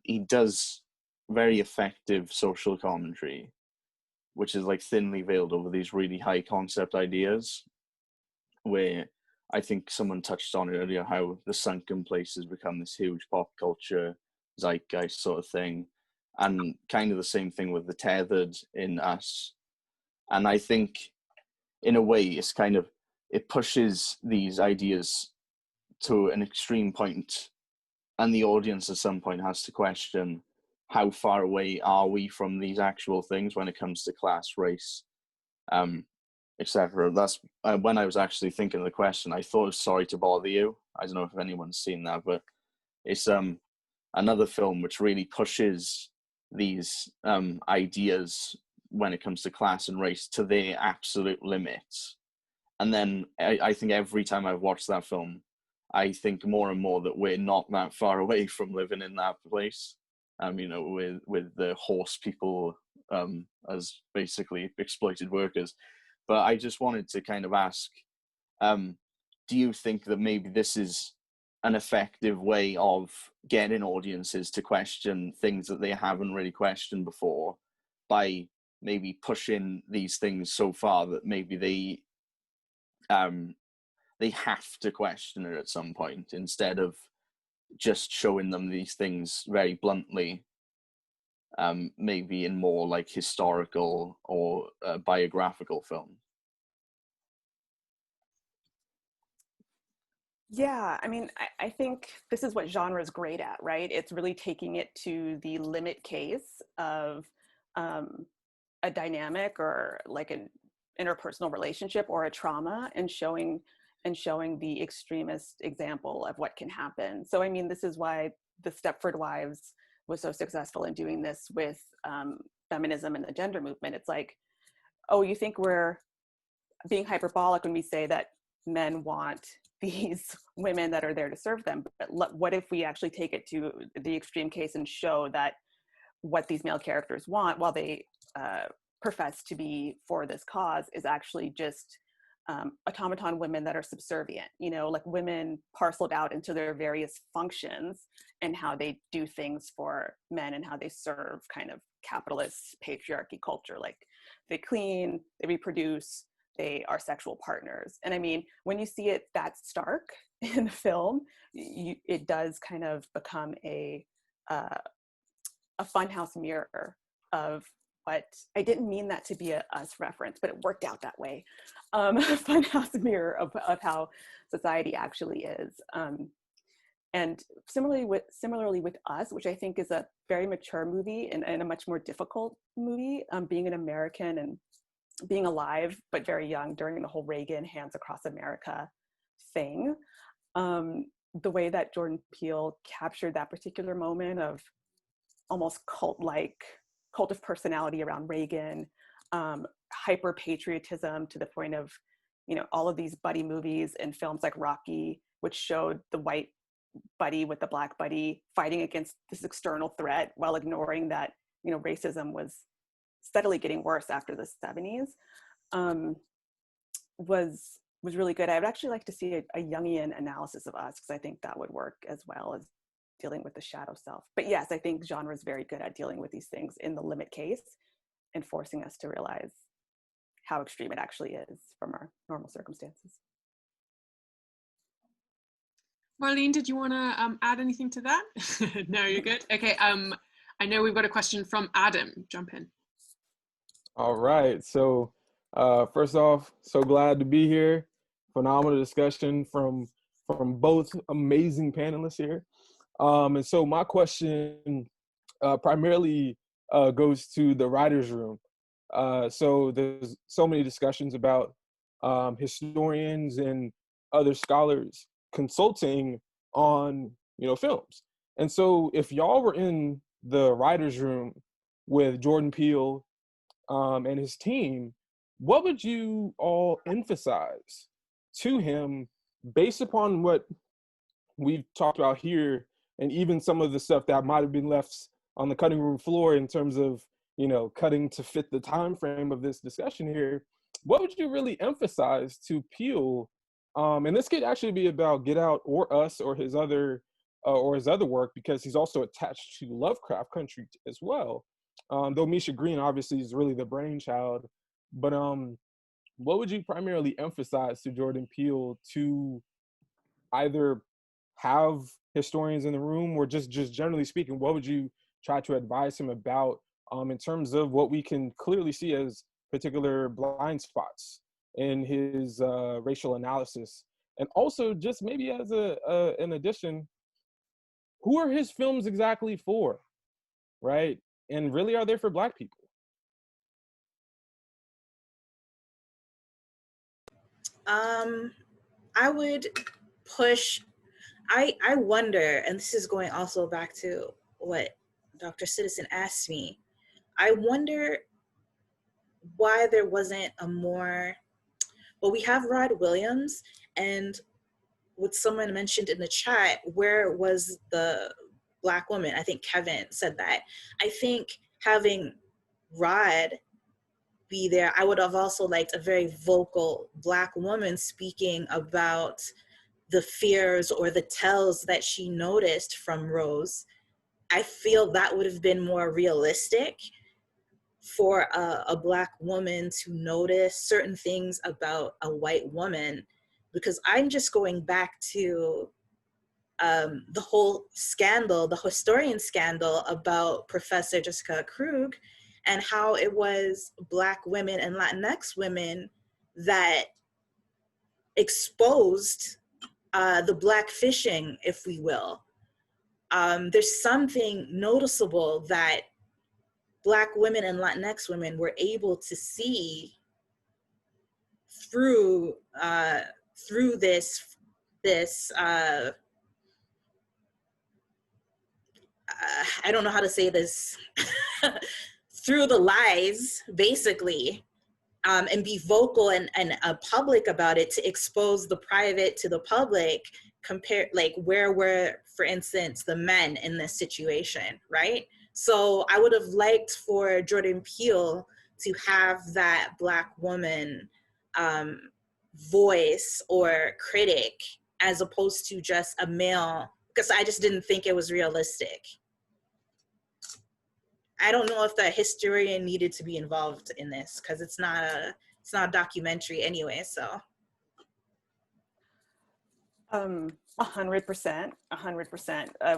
he does very effective social commentary, which is like thinly veiled over these really high concept ideas, where I think someone touched on it earlier, how the sunken place has become this huge pop culture zeitgeist sort of thing, and kind of the same thing with The Tethered in Us. And I think in a way it's kind of, it pushes these ideas to an extreme point, and the audience at some point has to question, how far away are we from these actual things when it comes to class, race, etc. That's when I was actually thinking of the question, I thought of Sorry to Bother You. I don't know if anyone's seen that, but it's another film which really pushes these ideas when it comes to class and race to their absolute limits. And then I think every time I've watched that film, I think more and more that we're not that far away from living in that place. You know, with the horse people as basically exploited workers. But I just wanted to kind of ask, do you think that maybe this is an effective way of getting audiences to question things that they haven't really questioned before, by maybe pushing these things so far that maybe they have to question it at some point, instead of just showing them these things very bluntly, maybe in more like historical or biographical film? yeah, I mean, I think this is what genre is great at, right? It's really taking it to the limit case of a dynamic or like an interpersonal relationship or a trauma, and showing the extremist example of what can happen. So I mean, this is why the Stepford Wives was so successful in doing this with feminism and the gender movement. It's like, oh, you think we're being hyperbolic when we say that men want these women that are there to serve them, but what if we actually take it to the extreme case and show that what these male characters want, while they profess to be for this cause, is actually just automaton women that are subservient, you know, like women parceled out into their various functions and how they do things for men and how they serve kind of capitalist patriarchy culture. Like they clean, they reproduce, they are sexual partners. And I mean, when you see it that stark in the film, it does kind of become a funhouse mirror of what, I didn't mean that to be a us reference, but it worked out that way. A funhouse mirror of how society actually is. And similarly with Us, which I think is a very mature movie and a much more difficult movie, being an American and being alive but very young during the whole Reagan Hands Across America thing. The way that Jordan Peele captured that particular moment of almost cult of personality around Reagan, hyper patriotism to the point of, you know, all of these buddy movies and films like Rocky, which showed the white buddy with the black buddy fighting against this external threat while ignoring that, you know, racism was steadily getting worse after the 70s, was really good. I would actually like to see a Jungian analysis of Us, because I think that would work as well as dealing with the shadow self. But yes, I think genre is very good at dealing with these things in the limit case and forcing us to realize how extreme it actually is from our normal circumstances. Marlene, did you want to add anything to that? No, you're good. Okay. I know we've got a question from Adam. Jump in. All right. So first off, so glad to be here. Phenomenal discussion from from both amazing panelists here. And so my question primarily goes to the writer's room. So there's so many discussions about historians and other scholars consulting on, films. And so if y'all were in the writer's room with Jordan Peele and his team, what would you all emphasize to him based upon what we've talked about here, and even some of the stuff that might have been left on the cutting room floor in terms of, cutting to fit the time frame of this discussion here? What would you really emphasize to Peele? And this could actually be about Get Out or Us or his other work, because he's also attached to Lovecraft Country as well. Though Misha Green obviously is really the brainchild, but what would you primarily emphasize to Jordan Peele to either have historians in the room, or just generally speaking, what would you try to advise him about in terms of what we can clearly see as particular blind spots in his racial analysis? And also, just maybe as an addition, who are his films exactly for, right? And really, are they for Black people? I would push, I wonder, and this is going also back to what Dr. Citizen asked me, I wonder why there wasn't a more, well, we have Rod Williams, and what someone mentioned in the chat, where was the Black woman? I think Kevin said that. I think having Rod be there, I would have also liked a very vocal Black woman speaking about the fears or the tells that she noticed from Rose. I feel that would have been more realistic for a Black woman to notice certain things about a white woman, because I'm just going back to the whole scandal, the historian scandal about Professor Jessica Krug, and how it was Black women and Latinx women that exposed the Black fishing, if we will. There's something noticeable that Black women and Latinx women were able to see through this I don't know how to say this, through the lies, basically, and be vocal and public about it, to expose the private to the public. Compare, like, where were, for instance, the men in this situation, right? So I would have liked for Jordan Peele to have that Black woman voice or critic, as opposed to just a male, because I just didn't think it was realistic. I don't know if the historian needed to be involved in this, because it's not a documentary anyway, so. 100%.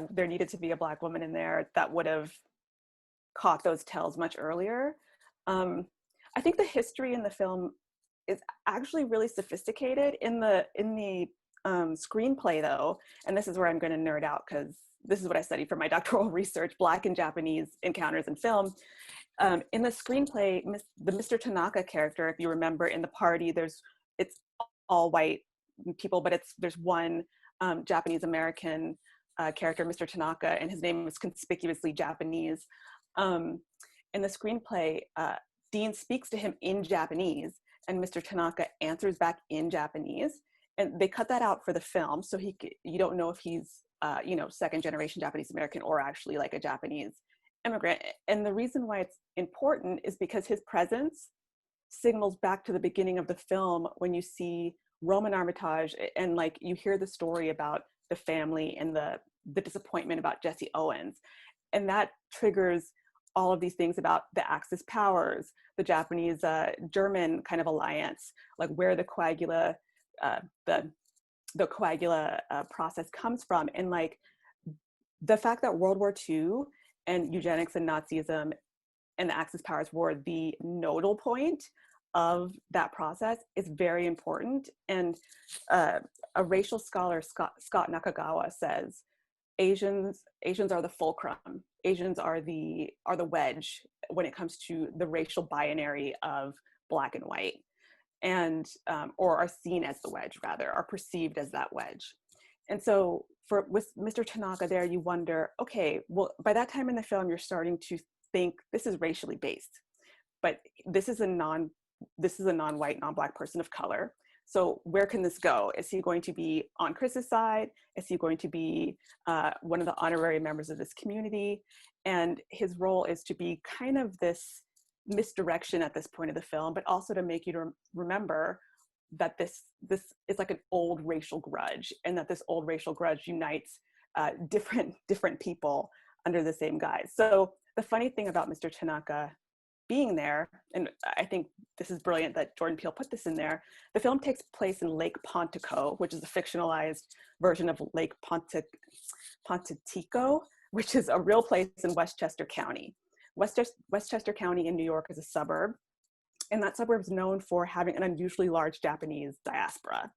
There needed to be a Black woman in there that would have caught those tells much earlier. I think the history in the film is actually really sophisticated. In the screenplay, though, and this is where I'm going to nerd out, because this is what I studied for my doctoral research, Black and Japanese encounters in film. In the screenplay, the Mr. Tanaka character, if you remember, in the party, it's all white people, but there's one Japanese American character, Mr. Tanaka, and his name is conspicuously Japanese. In the screenplay, Dean speaks to him in Japanese, and Mr. Tanaka answers back in Japanese. And they cut that out for the film, so you don't know if he's second generation Japanese American or actually like a Japanese immigrant. And the reason why it's important is because his presence signals back to the beginning of the film, when you see Roman Armitage and like you hear the story about the family and the disappointment about Jesse Owens, and that triggers all of these things about the Axis powers, the Japanese German kind of alliance, like where the coagula process comes from. And like the fact that World War II and eugenics and Nazism and the Axis powers were the nodal point of that process is very important. And a racial scholar, Scott Nakagawa, says Asians are the fulcrum. Asians are the wedge when it comes to the racial binary of Black and white, and or are seen as the wedge, rather, are perceived as that wedge. And so with Mr. Tanaka there, you wonder, okay, well, by that time in the film, you're starting to think this is racially based, but this is a non-white, non-Black person of color. So where can this go? Is he going to be on Chris's side? Is he going to be one of the honorary members of this community? And his role is to be kind of this misdirection at this point of the film, but also to make you to remember that this is like an old racial grudge, and that this old racial grudge unites different people under the same guise. So the funny thing about Mr. Tanaka being there, and I think this is brilliant that Jordan Peele put this in there, the film takes place in Lake Pontico, which is a fictionalized version of Lake Pontetico, which is a real place in Westchester County. Westchester County in New York is a suburb, and that suburb is known for having an unusually large Japanese diaspora.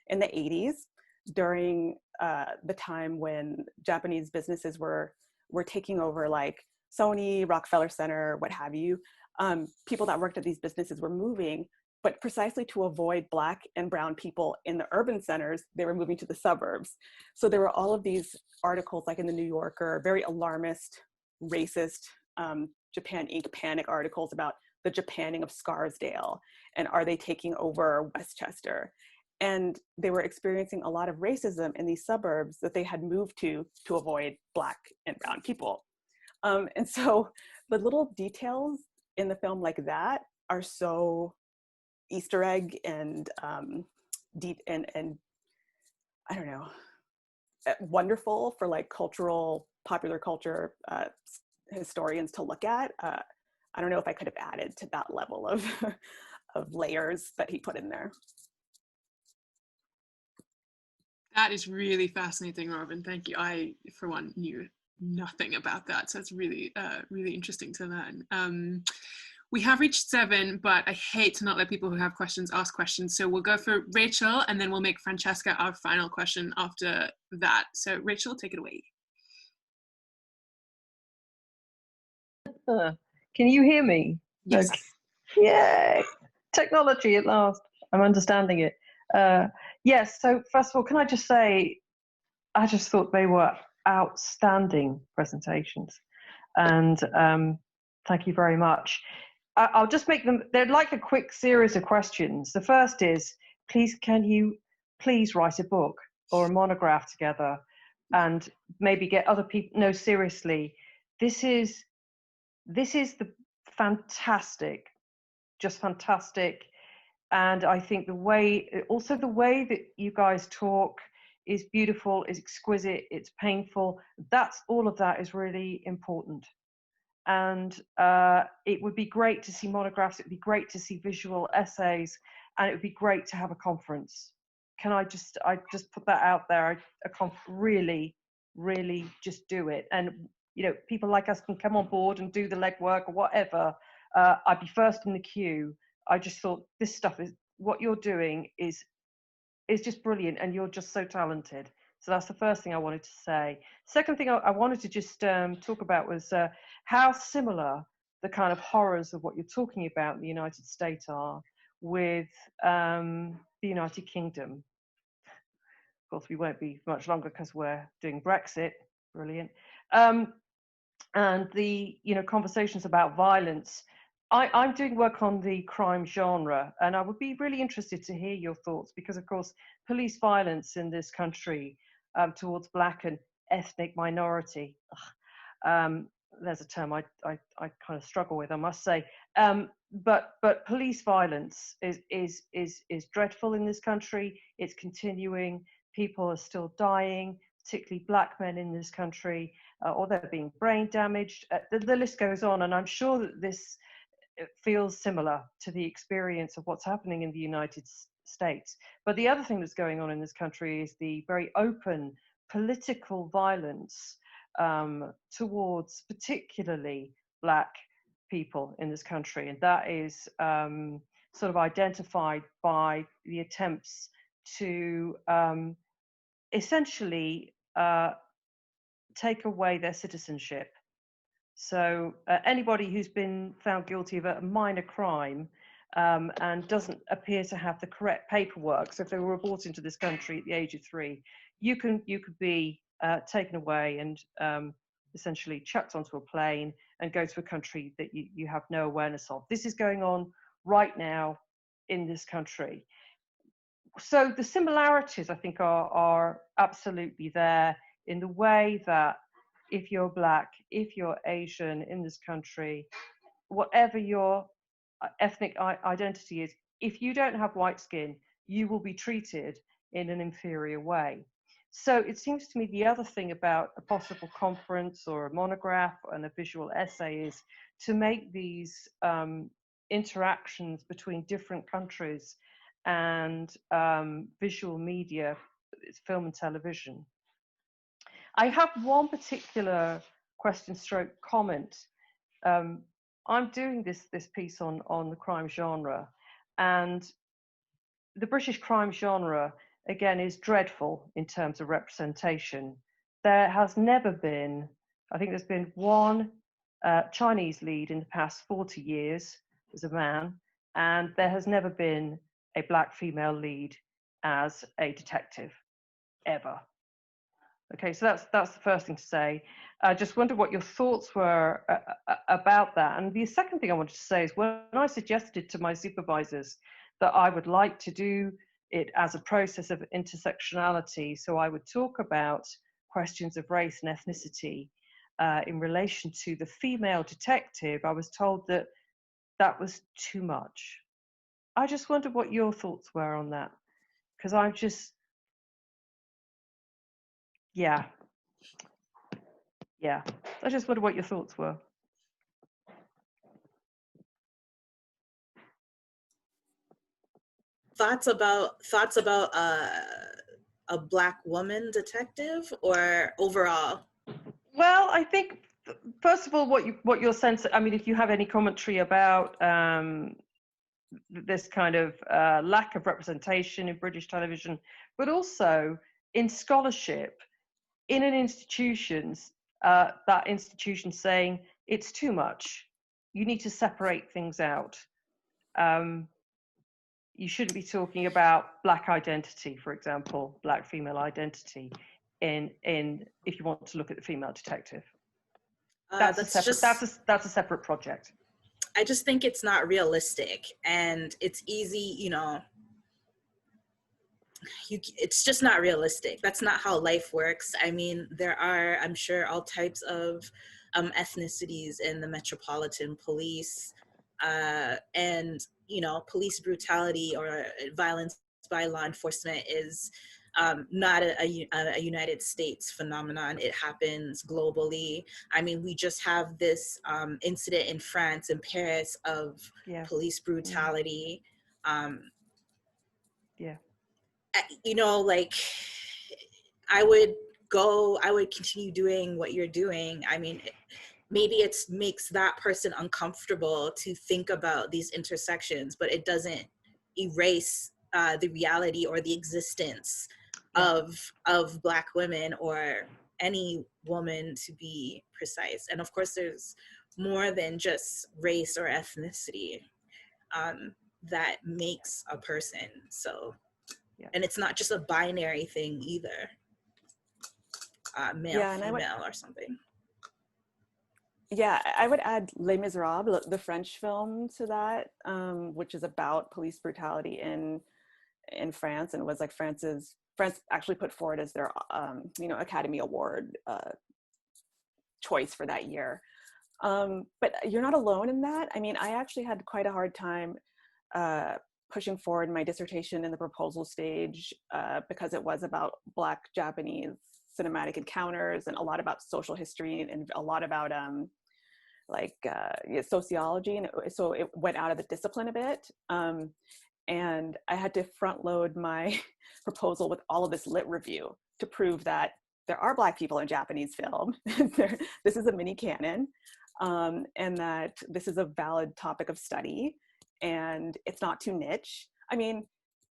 In the 80s, during the time when Japanese businesses were taking over, like Sony, Rockefeller Center, what have you, people that worked at these businesses were moving, but precisely to avoid Black and brown people in the urban centers, they were moving to the suburbs. So there were all of these articles, like in the New Yorker, very alarmist, racist, Japan Inc. panic articles about the Japanning of Scarsdale, and are they taking over Westchester? And they were experiencing a lot of racism in these suburbs that they had moved to avoid Black and brown people. And so the little details in the film like that are so Easter egg and deep and I don't know, wonderful for like popular culture historians to look at. I don't know if I could have added to that level of of layers that he put in there. That is really fascinating, Robyn. Thank you. I, for one, knew nothing about that, so it's really, really interesting to learn. We have reached 7, but I hate to not let people who have questions ask questions. So we'll go for Rachel, and then we'll make Francesca our final question after that. So Rachel, take it away. Can you hear me? Yes. Okay. Yay! Technology at last. I'm understanding it. Yes, so first of all, can I just say, I just thought they were outstanding presentations. And thank you very much. I'll just make them, they're like a quick series of questions. The first is, can you please write a book or a monograph together and maybe get other people, no, seriously, this is the fantastic, just fantastic. And I think the way that you guys talk is beautiful, is exquisite, it's painful. All of that is really important. And it would be great to see monographs, it would be great to see visual essays, and it would be great to have a conference. I just put that out there, really, really just do it. And you know, people like us can come on board and do the legwork or whatever. I'd be first in the queue. I just thought this stuff is, what you're doing is just brilliant, and you're just so talented. So that's the first thing I wanted to say. Second thing I wanted to just talk about was how similar the kind of horrors of what you're talking about in the United States are with the United Kingdom. Of course, we won't be much longer because we're doing Brexit. Brilliant. And the conversations about violence. I'm doing work on the crime genre, and I would be really interested to hear your thoughts, because of course police violence in this country towards Black and ethnic minority, there's a term I kind of struggle with, I must say, but police violence is dreadful in this country. It's continuing. People are still dying, particularly Black men in this country, or they're being brain damaged. The list goes on, and I'm sure that this feels similar to the experience of what's happening in the United States. But the other thing that's going on in this country is the very open political violence towards particularly Black people in this country. And that is sort of identified by the attempts to essentially take away their citizenship. So anybody who's been found guilty of a minor crime and doesn't appear to have the correct paperwork, so if they were brought into this country at the age of 3, you could be taken away and essentially chucked onto a plane and go to a country that you have no awareness of. This is going on right now in this country. So the similarities, I think, are absolutely there in the way that if you're Black, if you're Asian in this country, whatever your ethnic identity is, if you don't have white skin, you will be treated in an inferior way. So it seems to me the other thing about a possible conference or a monograph and a visual essay is to make these interactions between different countries and visual media, film and television. I have one particular question stroke comment. I'm doing this piece on the crime genre, and the British crime genre, again, is dreadful in terms of representation. There has never been, I think there's been one Chinese lead in the past 40 years as a man, and there has never been a Black female lead as a detective, ever. Okay, so that's the first thing to say. I just wonder what your thoughts were about that. And the second thing I wanted to say is when I suggested to my supervisors that I would like to do it as a process of intersectionality, so I would talk about questions of race and ethnicity in relation to the female detective, I was told that that was too much. I just wonder what your thoughts were on that, because I'm just, yeah. I just wonder what your thoughts were. Thoughts about a Black woman detective, or overall? Well, I think first of all, what your sense. I mean, if you have any commentary about this kind of lack of representation in British television, but also in scholarship, in an institution, that institution saying it's too much. You need to separate things out. You shouldn't be talking about Black identity, for example, Black female identity, in if you want to look at the female detective. That's a separate project. I just think it's not realistic, and it's easy, you know. It's just not realistic. That's not how life works. I mean, there are, I'm sure, all types of ethnicities in the Metropolitan Police, and you know, police brutality or violence by law enforcement is not a United States phenomenon. It happens globally. I mean, we just have this incident in France, in Paris, of police brutality. You know, like, I would continue doing what you're doing. I mean, maybe it makes that person uncomfortable to think about these intersections, but it doesn't erase the reality or the existence of Black women, or any woman, to be precise. And of course, there's more than just race or ethnicity that makes a person. So, and it's not just a binary thing either, male, female, or something. Yeah, I would add Les Miserables, the French film, to that, which is about police brutality in France, and was like France actually put forward as their Academy Award choice for that year. But you're not alone in that. I mean, I actually had quite a hard time pushing forward my dissertation in the proposal stage because it was about Black Japanese cinematic encounters, and a lot about social history, and a lot about sociology, and so it went out of the discipline a bit. And I had to front load my proposal with all of this lit review to prove that there are Black people in Japanese film. This is a mini canon, and that this is a valid topic of study, and it's not too niche. I mean,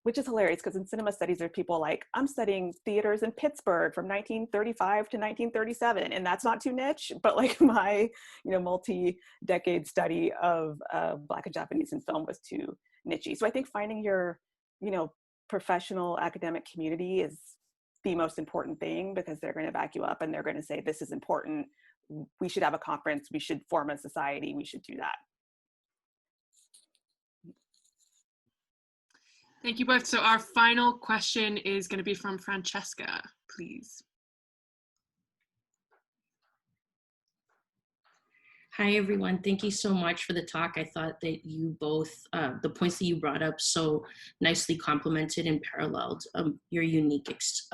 which is hilarious because in cinema studies, there's people like, I'm studying theaters in Pittsburgh from 1935 to 1937, and that's not too niche. But like my, multi-decade study of Black and Japanese in film was too niche. So I think finding your, professional academic community is the most important thing, because they're going to back you up and they're going to say, this is important. We should have a conference. We should form a society. We should do that. Thank you both. So our final question is going to be from Francesca, please. Hi, everyone. Thank you so much for the talk. I thought that you both, the points that you brought up so nicely complemented and paralleled your unique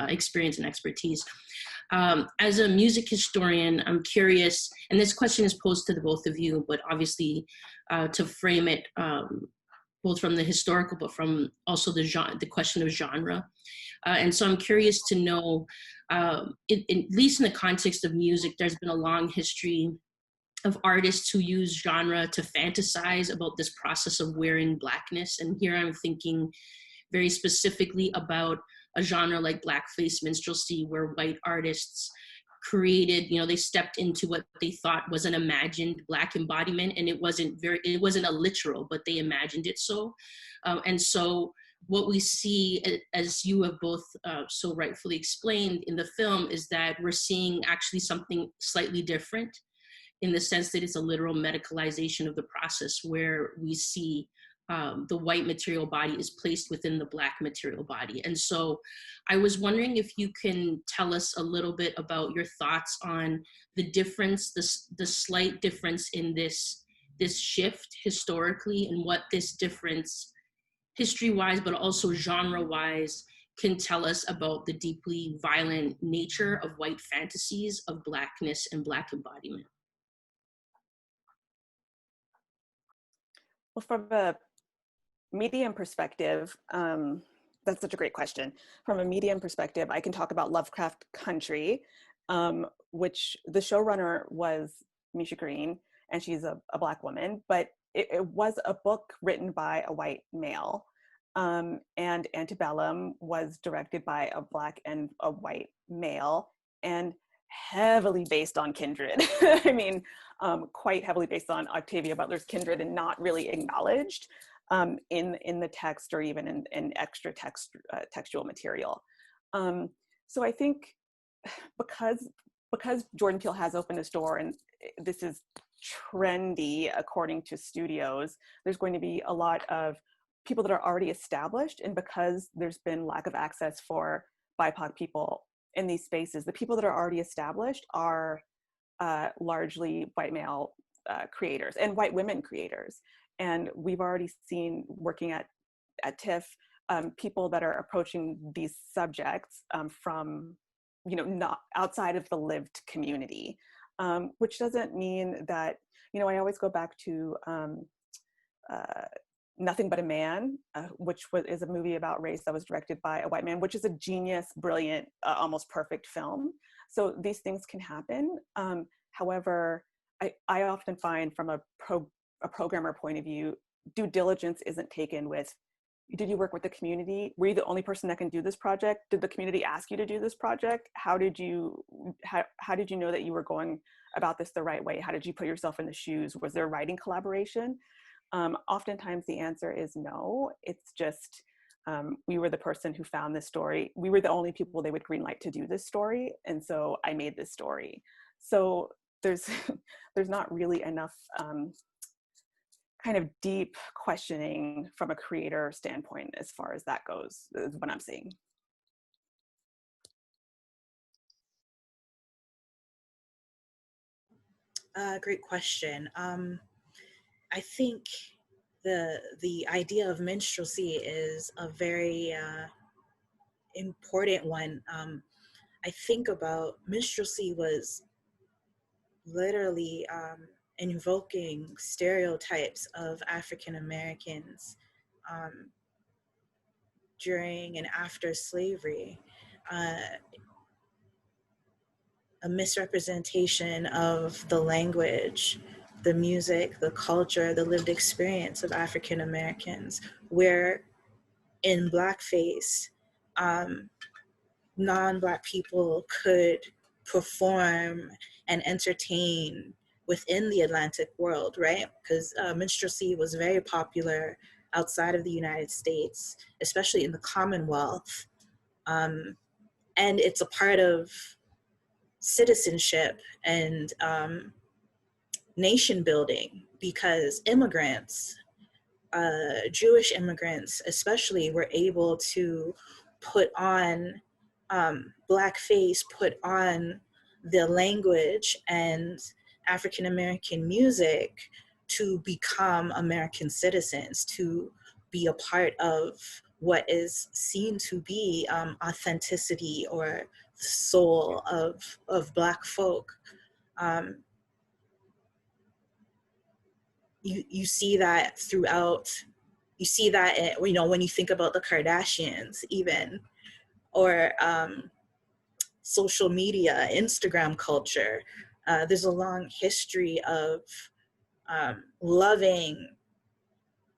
experience and expertise. As a music historian, I'm curious, and this question is posed to the both of you, but obviously to frame it both from the historical, but from also the question of genre. And so I'm curious to know, at least in the context of music, there's been a long history of artists who use genre to fantasize about this process of wearing Blackness. And here I'm thinking very specifically about a genre like blackface minstrelsy, where white artists created, they stepped into what they thought was an imagined Black embodiment, and it wasn't a literal, but they imagined it so. And so what we see, as you have both so rightfully explained in the film, is that we're seeing actually something slightly different, in the sense that it's a literal medicalization of the process, where we see the white material body is placed within the Black material body. And so I was wondering if you can tell us a little bit about your thoughts on the difference, the slight difference in this shift historically, and what this difference history-wise, but also genre-wise, can tell us about the deeply violent nature of white fantasies of Blackness and Black embodiment. Well, from a medium perspective, that's such a great question. From a medium perspective, I can talk about Lovecraft Country, which the showrunner was Misha Green, and she's a Black woman, but it was a book written by a white male. And Antebellum was directed by a Black and a white male, and heavily based on Kindred. I mean, quite heavily based on Octavia Butler's Kindred, and not really acknowledged in the text, or even in extra textual material. So I think because Jordan Peele has opened his door, and this is trendy according to studios, there's going to be a lot of people that are already established, and because there's been lack of access for BIPOC people in these spaces, the people that are already established are largely white male creators and white women creators. And we've already seen, working at TIFF, people that are approaching these subjects from, not outside of the lived community, which doesn't mean that, I always go back to Nothing But a Man, which is a movie about race that was directed by a white man, which is a genius, brilliant, almost perfect film. So these things can happen. However, I often find, from a programmer point of view, due diligence isn't taken with, did you work with the community? Were you the only person that can do this project? Did the community ask you to do this project? How did you know that you were going about this the right way? How did you put yourself in the shoes? Was there writing collaboration? Oftentimes the answer is no. It's just, we were the person who found this story. We were the only people they would greenlight to do this story. And so I made this story. So there's not really enough kind of deep questioning from a creator standpoint as far as that goes, is what I'm seeing. Great question. I think the idea of minstrelsy is a very important one. I think about minstrelsy was literally invoking stereotypes of African Americans during and after slavery. A misrepresentation of the language, the music, the culture, the lived experience of African Americans, where in Blackface, non-Black people could perform and entertain within the Atlantic world, right? Because minstrelsy was very popular outside of the United States, especially in the Commonwealth. And it's a part of citizenship and nation building, because immigrants, Jewish immigrants especially, were able to put on Blackface, put on the language and African American music to become American citizens, to be a part of what is seen to be authenticity or soul of Black folk. You see that throughout. You see that, you know, when you think about the Kardashians, even, or social media, Instagram culture. There's a long history of loving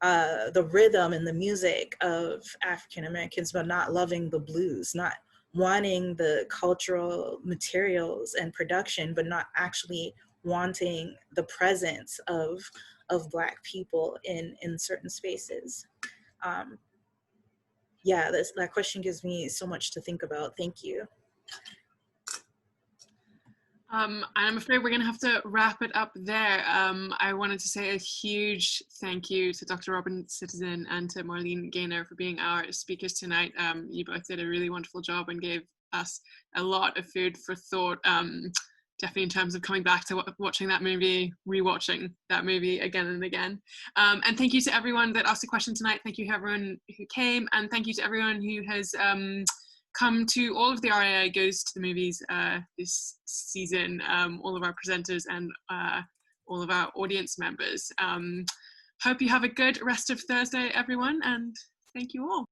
the rhythm and the music of African Americans, but not loving the blues, not wanting the cultural materials and production, but not actually wanting the presence of Black people in certain spaces. Yeah, that question gives me so much to think about. Thank you. I'm afraid we're going to have to wrap it up there. I wanted to say a huge thank you to Dr. Robyn Citizen and to Marlene Gaynair for being our speakers tonight. You both did a really wonderful job and gave us a lot of food for thought, definitely in terms of coming back to watching that movie, rewatching that movie again and again. And thank you to everyone that asked a question tonight. Thank you to everyone who came, and thank you to everyone who has come to all of the RAI Goes to the Movies this season, all of our presenters and all of our audience members. Hope you have a good rest of Thursday, everyone, and thank you all.